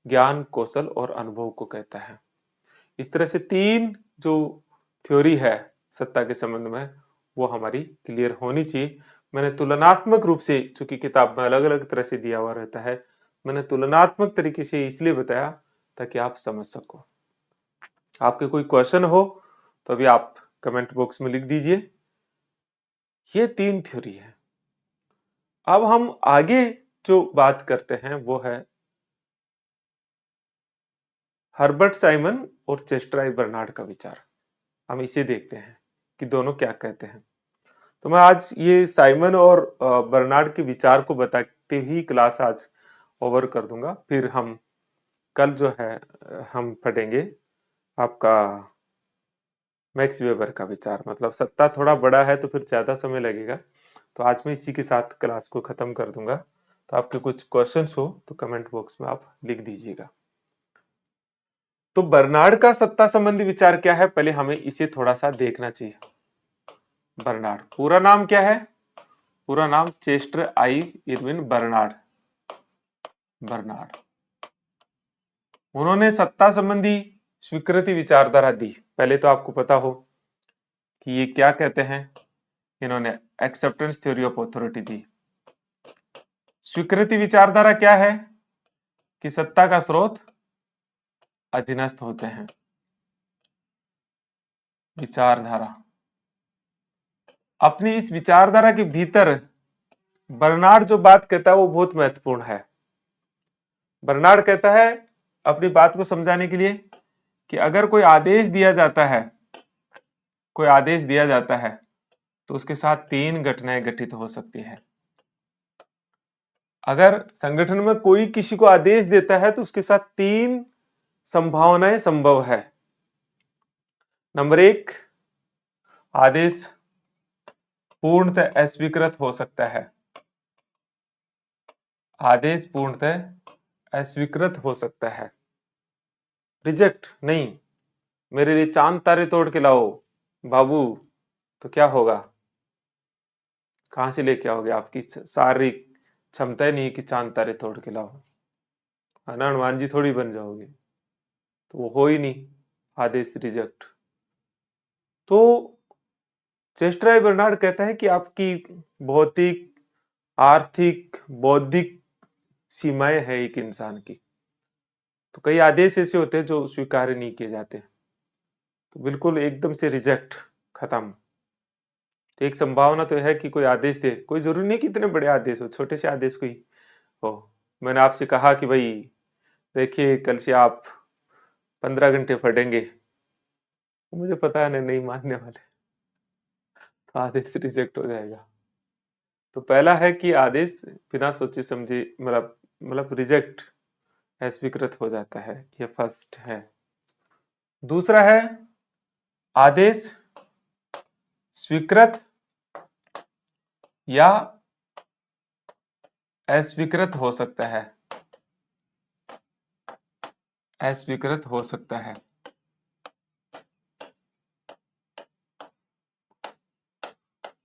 Speaker 1: ज्ञान, कौशल और अनुभव को कहता है। इस तरह से तीन जो थ्योरी है सत्ता के संबंध में वो हमारी क्लियर होनी चाहिए। मैंने तुलनात्मक रूप से, चूंकि किताब में अलग अलग तरह से दिया हुआ रहता है, मैंने तुलनात्मक तरीके से इसलिए बताया ताकि आप समझ सको। आपके कोई क्वेश्चन हो तो अभी आप कमेंट बॉक्स में लिख दीजिए। ये तीन थ्योरी है। अब हम आगे जो बात करते हैं वो है हर्बर्ट साइमन और चेस्टर आई बर्नार्ड का विचार। हम इसे देखते हैं कि दोनों क्या कहते हैं। तो मैं आज ये साइमन और बर्नार्ड के विचार को बताते ही क्लास आज ओवर कर दूंगा। फिर हम कल जो है हम पढ़ेंगे आपका मैक्स वेबर का विचार। मतलब सत्ता थोड़ा बड़ा है तो फिर ज्यादा समय लगेगा, तो आज मैं इसी के साथ क्लास को खत्म कर दूंगा। तो आपके कुछ क्वेश्चंस हो तो कमेंट बॉक्स में आप लिख दीजिएगा। तो बर्नार्ड का सत्ता संबंधी विचार क्या है, पहले हमें इसे थोड़ा सा देखना चाहिए। बर्नार्ड पूरा नाम क्या है? पूरा नाम Chester I Irwin Barnard. Barnard उन्होंने सत्ता संबंधी स्वीकृति विचारधारा दी। पहले तो आपको पता हो कि ये क्या कहते हैं। इन्होंने एक्सेप्टेंस थ्योरी ऑफ अथॉरिटी दी। स्वीकृति विचारधारा क्या है कि सत्ता का स्रोत अधीनस्थ होते हैं। विचारधारा, अपनी इस विचारधारा के भीतर बर्नार्ड जो बात कहता है वो बहुत महत्वपूर्ण है। बर्नार्ड कहता है अपनी बात को समझाने के लिए कि अगर कोई आदेश दिया जाता है, कोई आदेश दिया जाता है तो उसके साथ तीन घटनाएं घटित हो सकती है। अगर संगठन में कोई किसी को आदेश देता है तो उसके साथ तीन संभावनाएं संभव है। नंबर एक, आदेश पूर्णतः अस्वीकृत हो सकता है। आदेश पूर्णतः अस्वीकृत हो सकता है। रिजेक्ट नहीं, मेरे लिए चांद तारे तोड़ के लाओ बाबू, तो क्या होगा? कहां से लेके आओगे? आपकी शारीरिक क्षमता ही नहीं कि चांद तारे तोड़ के लाओ, है ना? हनुमान जी थोड़ी बन जाओगे, तो वो हो ही नहीं। आदेश रिजेक्ट। तो चेस्टर आई बर्नार्ड कहता है कि आपकी भौतिक, आर्थिक, बौद्धिक सीमाएं हैं एक इंसान की। तो कई आदेश ऐसे होते हैं जो स्वीकार नहीं किए जाते, तो बिल्कुल एकदम से रिजेक्ट, खत्म। तो एक संभावना तो है कि कोई आदेश दे, कोई जरूरी नहीं कि इतने बड़े आदेश हो, छोटे से आदेश कोई हो। मैंने आपसे कहा कि भाई देखिए कल से आप 15 घंटे पढ़ेंगे, तो मुझे पता है नहीं मानने वाले, तो आदेश रिजेक्ट हो जाएगा। तो पहला है कि आदेश बिना सोचे समझे मतलब रिजेक्ट, अस्वीकृत हो जाता है, ये फर्स्ट है। दूसरा है आदेश स्वीकृत या अस्वीकृत हो सकता है। अस्वीकृत हो सकता है।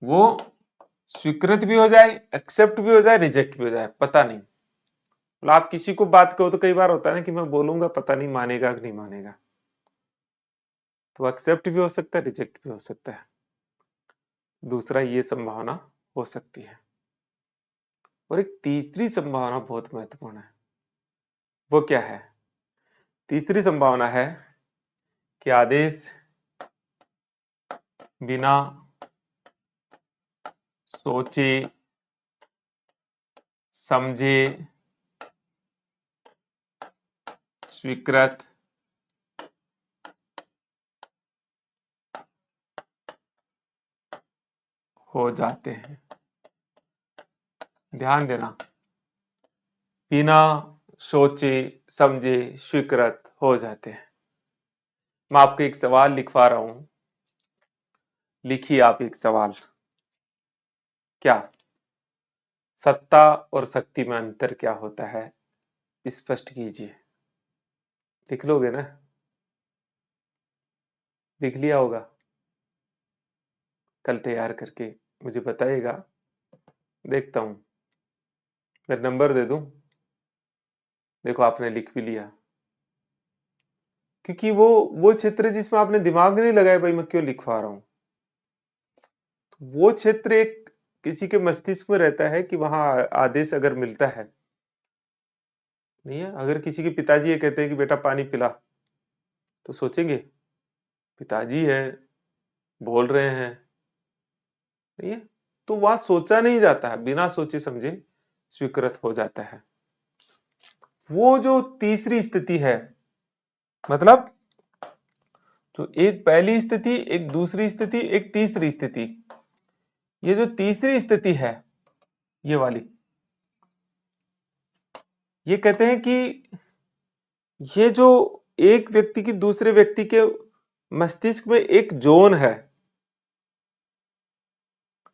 Speaker 1: वो स्वीकृत भी हो जाए, एक्सेप्ट भी हो जाए, रिजेक्ट भी हो जाए, पता नहीं। मतलब आप किसी को बात कहो तो कई बार होता है ना कि मैं बोलूंगा पता नहीं मानेगा कि नहीं मानेगा, तो एक्सेप्ट भी हो सकता है, रिजेक्ट भी हो सकता है। दूसरा ये संभावना हो सकती है। और एक तीसरी संभावना बहुत महत्वपूर्ण है। वो क्या है? तीसरी संभावना है कि आदेश बिना सोचे समझे स्वीकृत हो जाते हैं। ध्यान देना, बिना सोचे समझे स्वीकृत हो जाते हैं। मैं आपको एक सवाल लिखवा रहा हूं, लिखिए आप एक सवाल। क्या सत्ता और शक्ति में अंतर क्या होता है, स्पष्ट कीजिए। लिख लोगे ना? लिख लिया होगा? कल तैयार करके मुझे बताइएगा, देखता हूं। मैं नंबर दे दूं? देखो आपने लिख भी लिया, क्योंकि वो क्षेत्र जिसमें आपने दिमाग नहीं लगाया भाई मैं क्यों लिखवा रहा हूं, वो क्षेत्र एक किसी के मस्तिष्क में रहता है कि वहां आदेश अगर मिलता है। नहीं है? अगर किसी के पिताजी ये कहते हैं कि बेटा पानी पिला, तो सोचेंगे पिताजी है, बोल रहे हैं। नहीं है? तो वह सोचा नहीं जाता है, बिना सोचे समझे स्वीकृत हो जाता है। वो जो तीसरी स्थिति है, मतलब जो एक पहली स्थिति, एक दूसरी स्थिति, एक तीसरी स्थिति, ये जो तीसरी स्थिति है ये वाली, ये कहते हैं कि ये जो एक व्यक्ति की दूसरे व्यक्ति के मस्तिष्क में एक जोन है,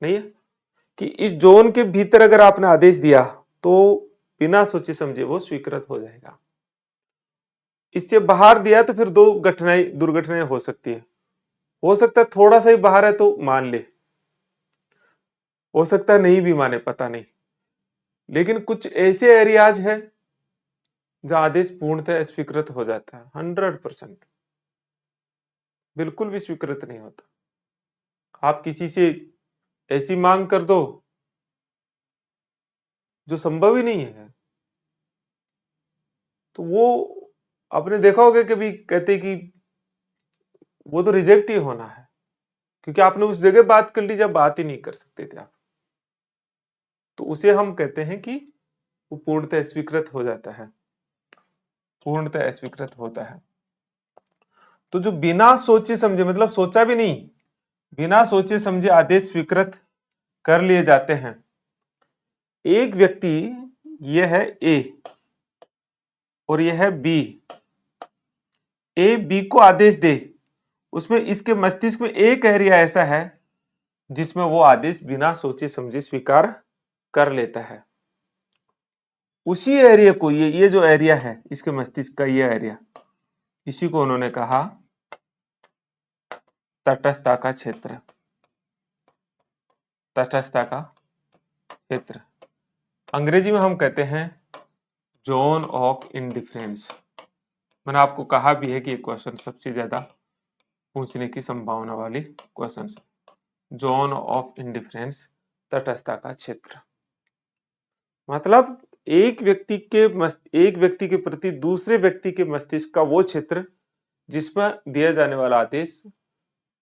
Speaker 1: नहीं है कि इस जोन के भीतर अगर आपने आदेश दिया तो बिना सोचे समझे वो स्वीकृत हो जाएगा। इससे बाहर दिया तो फिर दो घटनाएं, दुर्घटनाएं हो सकती है। हो सकता है थोड़ा सा ही बाहर है तो मान ले, हो सकता है नहीं भी माने, पता नहीं। लेकिन कुछ ऐसे एरियाज है जहां आदेश पूर्णतः स्वीकृत हो जाता है, 100%, बिल्कुल भी स्वीकृत नहीं होता। आप किसी से ऐसी मांग कर दो जो संभव ही नहीं है, तो वो आपने देखा होगा कभी कहते कि वो तो रिजेक्ट ही होना है, क्योंकि आपने उस जगह बात कर ली जब बात ही नहीं कर सकते थे आप, तो उसे हम कहते हैं कि वो पूर्णतः स्वीकृत हो जाता है, पूर्णतः स्वीकृत होता है। तो जो बिना सोचे समझे, मतलब सोचा भी नहीं, बिना सोचे समझे आदेश स्वीकृत कर लिए जाते हैं। एक व्यक्ति, यह है ए और यह है बी, ए बी को आदेश दे, उसमें इसके मस्तिष्क में एक एरिया ऐसा है जिसमें वो आदेश बिना सोचे समझे स्वीकार कर लेता है। उसी एरिया को, ये जो एरिया है इसके मस्तिष्क का, ये एरिया, इसी को उन्होंने कहा तटस्थता का क्षेत्र, तटस्थता का क्षेत्र। अंग्रेजी में हम कहते हैं जोन ऑफ इंडिफरेंस। मैंने आपको कहा भी है कि ये क्वेश्चन सबसे ज्यादा पूछने की संभावना वाली क्वेश्चन है। जोन ऑफ इंडिफरेंस, तटस्थता का क्षेत्र, मतलब एक व्यक्ति के प्रति दूसरे व्यक्ति के मस्तिष्क का वो क्षेत्र जिसमें दिया जाने वाला आदेश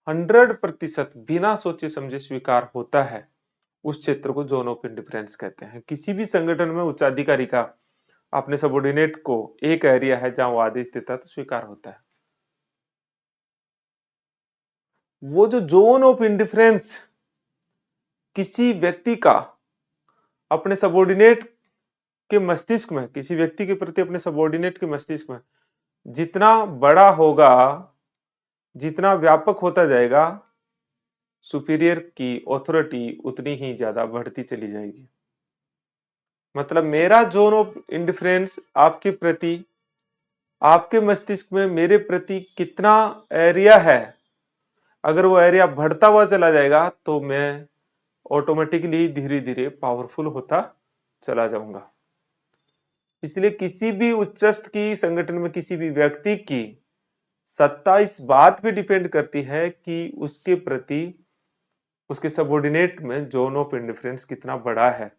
Speaker 1: 100% बिना सोचे समझे स्वीकार होता है, उस क्षेत्र को जोन ऑफ इंडिफरेंस कहते हैं। किसी भी संगठन में उच्चाधिकारी का अपने सबोर्डिनेट को एक एरिया है जहां वो आदेश देता है तो स्वीकार होता है। वो जो जोन ऑफ इंडिफरेंस किसी व्यक्ति का अपने सबोर्डिनेट के मस्तिष्क में, किसी व्यक्ति के प्रति अपने सबोर्डिनेट के मस्तिष्क में जितना बड़ा होगा, जितना व्यापक होता जाएगा, सुपीरियर की ऑथोरिटी उतनी ही ज्यादा बढ़ती चली जाएगी। मतलब मेरा जोन ऑफ इंडिफरेंस आपके प्रति, आपके मस्तिष्क में मेरे प्रति कितना एरिया है, अगर वो एरिया बढ़ता हुआ चला जाएगा तो मैं ऑटोमेटिकली धीरे धीरे पावरफुल होता चला जाऊंगा। इसलिए किसी भी उच्चस्थ की संगठन में किसी भी व्यक्ति की सत्ता इस बात पे डिपेंड करती है कि उसके प्रति उसके सबऑर्डिनेट में जोन ऑफ इंडिफरेंस कितना बड़ा है।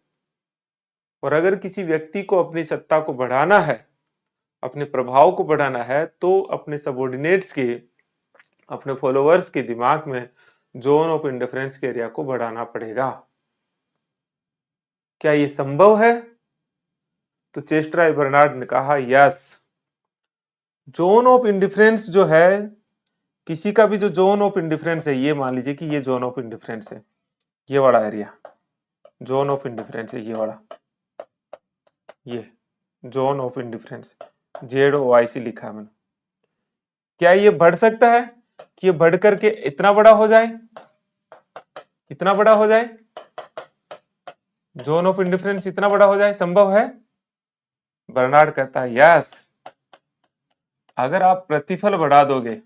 Speaker 1: और अगर किसी व्यक्ति को अपनी सत्ता को बढ़ाना है, अपने प्रभाव को बढ़ाना है, तो अपने सबऑर्डिनेट्स के, अपने फॉलोअर्स के दिमाग में जोन ऑफ इंडिफरेंस के एरिया को बढ़ाना पड़ेगा। क्या ये संभव है? तो चेस्टर बर्नार्ड ने कहा यस। जोन ऑफ इंडिफरेंस जो है, किसी का भी जो जोन ऑफ इंडिफरेंस है, ये मान लीजिए कि ये जोन ऑफ इंडिफरेंस है, ये वाला एरिया जोन ऑफ इंडिफरेंस है, ये वाला, ये जोन ऑफ इंडिफरेंस, ZOIC लिखा है मैंने। क्या ये बढ़ सकता है कि ये बढ़ करके इतना बड़ा हो जाए, इतना बड़ा हो जाए, जोन ऑफ इंडिफरेंस इतना बड़ा हो जाए? संभव है? बर्नार्ड कहता है यस, अगर आप प्रतिफल बढ़ा दोगे,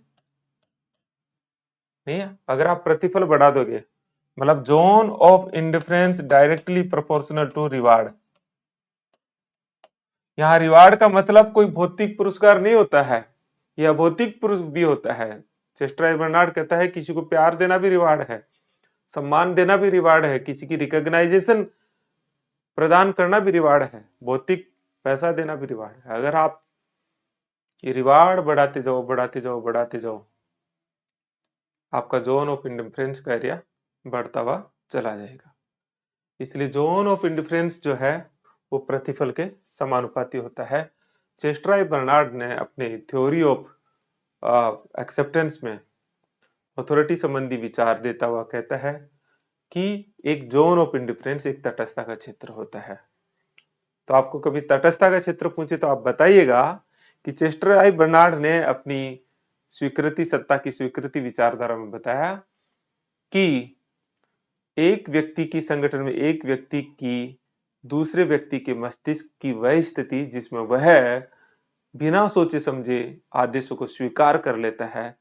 Speaker 1: नहीं है, अगर आप प्रतिफल बढ़ा दोगे, मतलब zone of indifference directly proportional to reward. यहां रिवार्ड का मतलब कोई भौतिक पुरस्कार नहीं होता है, यह अभौतिक पुरस्कार भी होता है। चेस्टर बर्नार्ड कहता है किसी को प्यार देना भी रिवार्ड है, सम्मान देना भी रिवार्ड है, किसी की रिकॉग्नाइजेशन प्रदान करना भी रिवार्ड है, भौतिक पैसा देना भी रिवार्ड है। अगर आप ये रिवार्ड बढ़ाते जाओ, बढ़ाते जाओ, बढ़ाते जाओ, आपका जोन ऑफ इंडिफरेंस का एरिया बढ़ता हुआ चला जाएगा। इसलिए जोन ऑफ इंडिफरेंस जो है वो प्रतिफल के समानुपाती होता है। चेस्ट्राई बर्नार्ड ने अपने थ्योरी ऑफ एक्सेप्टेंस में अथॉरिटी संबंधी विचार देता हुआ कहता है कि एक जोन ऑफ इंडिफरेंस एक तटस्थता का क्षेत्र होता है। तो आपको कभी तटस्थता का क्षेत्र पूछे तो आप बताइएगा कि चेस्ट्राई बर्नार्ड ने अपनी स्वीकृति सत्ता की स्वीकृति विचारधारा में बताया कि एक व्यक्ति की संगठन में एक व्यक्ति की दूसरे व्यक्ति के मस्तिष्क की वह स्थिति जिसमें वह बिना सोचे समझे आदेशों को स्वीकार कर लेता है,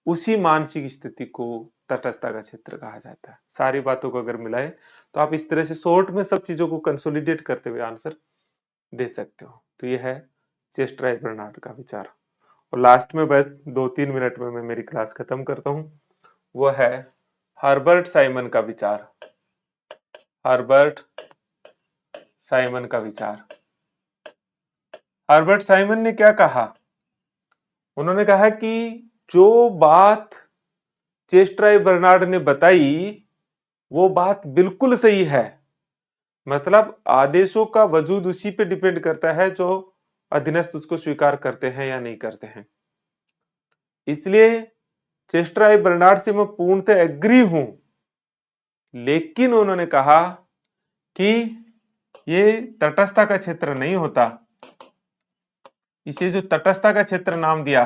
Speaker 1: उसी मानसिक स्थिति को तटस्थता का क्षेत्र कहा जाता है। सारी बातों को अगर मिलाए तो आप इस तरह से शॉर्ट में सब चीजों को कंसोलिडेट करते हुए आंसर दे सकते हो। तो यह है चेस्ट्राई बर्नार्ड का विचार। और लास्ट में बस 2-3 मिनट में मैं मेरी क्लास खत्म करता हूं। वो है हर्बर्ट साइमन का विचार। हर्बर्ट साइमन का विचार। हर्बर्ट साइमन ने क्या कहा? उन्होंने कहा कि जो बात चेस्ट्राई बर्नार्ड ने बताई वो बात बिल्कुल सही है। मतलब आदेशों का वजूद उसी पे डिपेंड करता है जो अधीनस्थ उसको स्वीकार करते हैं या नहीं करते हैं। इसलिए चेस्ट्राई बर्नार्ड से मैं पूर्णतः एग्री हूं, लेकिन उन्होंने कहा कि ये तटस्थता का क्षेत्र नहीं होता। इसे जो तटस्थता का क्षेत्र नाम दिया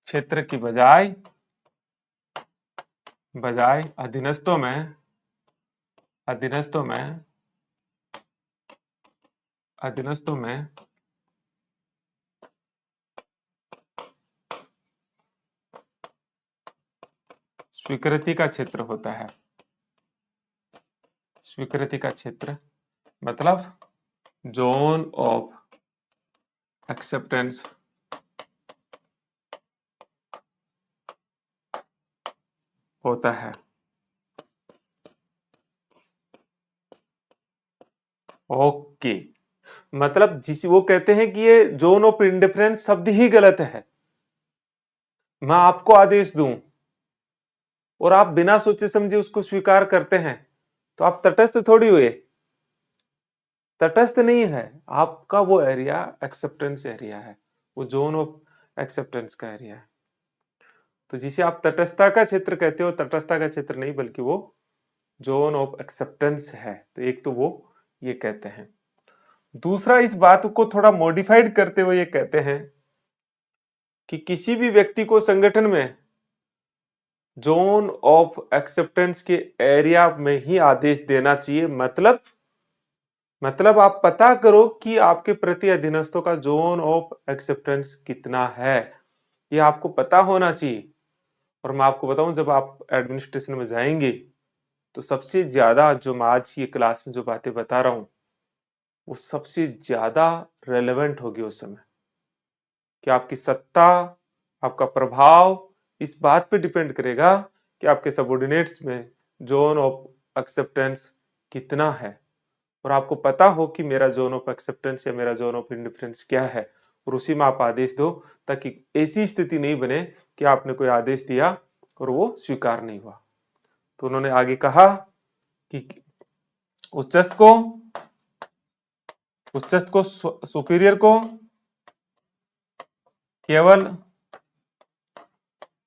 Speaker 1: क्षेत्र की बजाय अधीनस्थों में स्वीकृति का क्षेत्र होता है। स्वीकृति का क्षेत्र मतलब जोन ऑफ एक्सेप्टेंस होता है। ओके, मतलब जिस वो कहते हैं कि ये जोन ऑफ इंडिफरेंस शब्द ही गलत है। मैं आपको आदेश दूं और आप बिना सोचे समझे उसको स्वीकार करते हैं तो आप तटस्थ थोड़ी हुए। तटस्थ नहीं है, आपका वो एरिया एक्सेप्टेंस एरिया है, वो जोन ऑफ एक्सेप्टेंस का एरिया है। तो जिसे आप तटस्थता का क्षेत्र कहते हो, तटस्थता का क्षेत्र नहीं बल्कि वो जोन ऑफ एक्सेप्टेंस है। तो एक तो वो ये कहते हैं। दूसरा, इस बात को थोड़ा मॉडिफाइड करते हुए ये कहते हैं कि किसी भी व्यक्ति को संगठन में जोन ऑफ एक्सेप्टेंस के एरिया में ही आदेश देना चाहिए। मतलब आप पता करो कि आपके प्रति अधीनस्थों का जोन ऑफ एक्सेप्टेंस कितना है, ये आपको पता होना चाहिए। और मैं आपको बताऊं, जब आप एडमिनिस्ट्रेशन में जाएंगे तो सबसे ज्यादा जो मैं आज ये क्लास में जो बातें बता रहा हूं वो सबसे ज्यादा रेलेवेंट होगी उस समय। कि आपकी सत्ता, आपका प्रभाव इस बात पे डिपेंड करेगा कि आपके सबऑर्डिनेट्स में जोन ऑफ एक्सेप्टेंस कितना है। और आपको पता हो कि मेरा जोन ऑफ एक्सेप्टेंस या मेरा जोन ऑफ इंडिफरेंस क्या है, और उसी में आप आदेश दो, ताकि ऐसी स्थिति नहीं बने कि आपने कोई आदेश दिया और वो स्वीकार नहीं हुआ। तो उन्होंने आगे कहा कि उच्चस्थ को सुपीरियर को केवल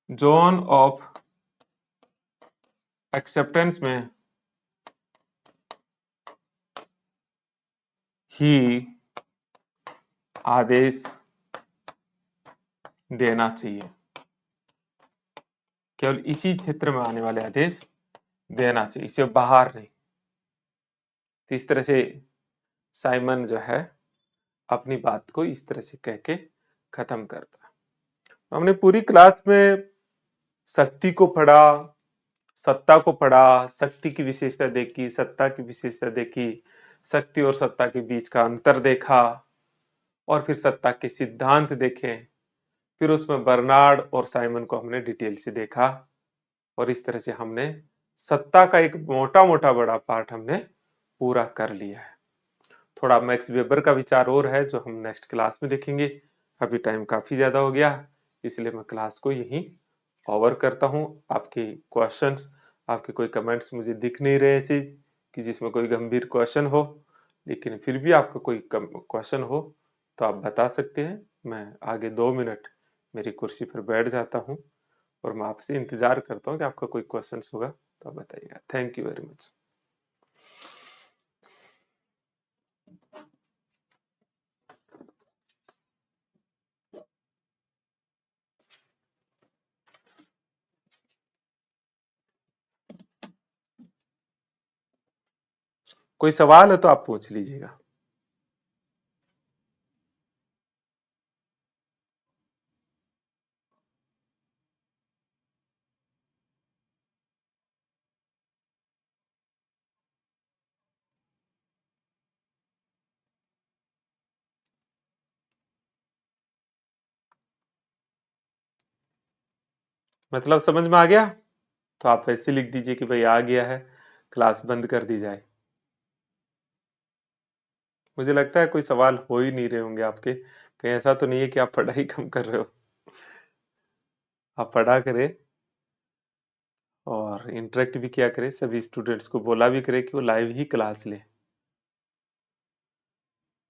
Speaker 1: जोन ऑफ एक्सेप्टेंस में ही आदेश देना चाहिए। केवल इसी क्षेत्र में आने वाले आदेश देना चाहिए, इससे बाहर नहीं। तो इस तरह से साइमन जो है अपनी बात को इस तरह से कह के खत्म करता। हमने पूरी क्लास में शक्ति को पढ़ा, सत्ता को पढ़ा, शक्ति की विशेषता देखी, सत्ता की विशेषता देखी, शक्ति और सत्ता के बीच का अंतर देखा, और फिर सत्ता के सिद्धांत देखे। फिर उसमें बर्नार्ड और साइमन को हमने डिटेल से देखा। और इस तरह से हमने सत्ता का एक मोटा मोटा बड़ा पार्ट हमने पूरा कर लिया है। थोड़ा मैक्स वेबर का विचार और है जो हम नेक्स्ट क्लास में देखेंगे। अभी टाइम काफी ज्यादा हो गया, इसलिए मैं क्लास को यहीं ओवर करता हूं। आपके क्वेश्चंस आपके कोई कमेंट्स मुझे दिख नहीं रहे ऐसे कि जिसमें कोई गंभीर क्वेश्चन हो, लेकिन फिर भी आपका कोई क्वेश्चन हो तो आप बता सकते हैं। मैं आगे 2 मिनट मेरी कुर्सी पर बैठ जाता हूँ और मैं आपसे इंतजार करता हूँ कि आपका कोई क्वेश्चंस होगा तो आप बताइएगा। Thank you very much. कोई सवाल है तो आप पूछ लीजिएगा। मतलब समझ में आ गया? तो आप ऐसे लिख दीजिए कि भाई आ गया है, क्लास बंद कर दी जाए। मुझे लगता है कोई सवाल हो ही नहीं रहे होंगे आपके। कहीं ऐसा तो नहीं है कि आप पढ़ाई कम कर रहे हो? आप पढ़ा करें और इंटरेक्ट भी किया करें, सभी स्टूडेंट्स को बोला भी करें कि वो लाइव ही क्लास ले।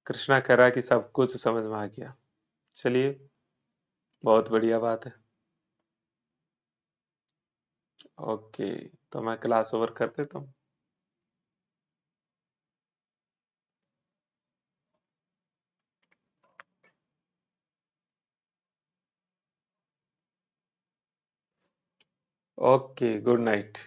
Speaker 1: कृष्णा कह रहा है कि सब कुछ समझ में आ गया। चलिए, बहुत बढ़िया बात है। ओके, तो मैं क्लास ओवर कर देता हूँ। Okay, good night.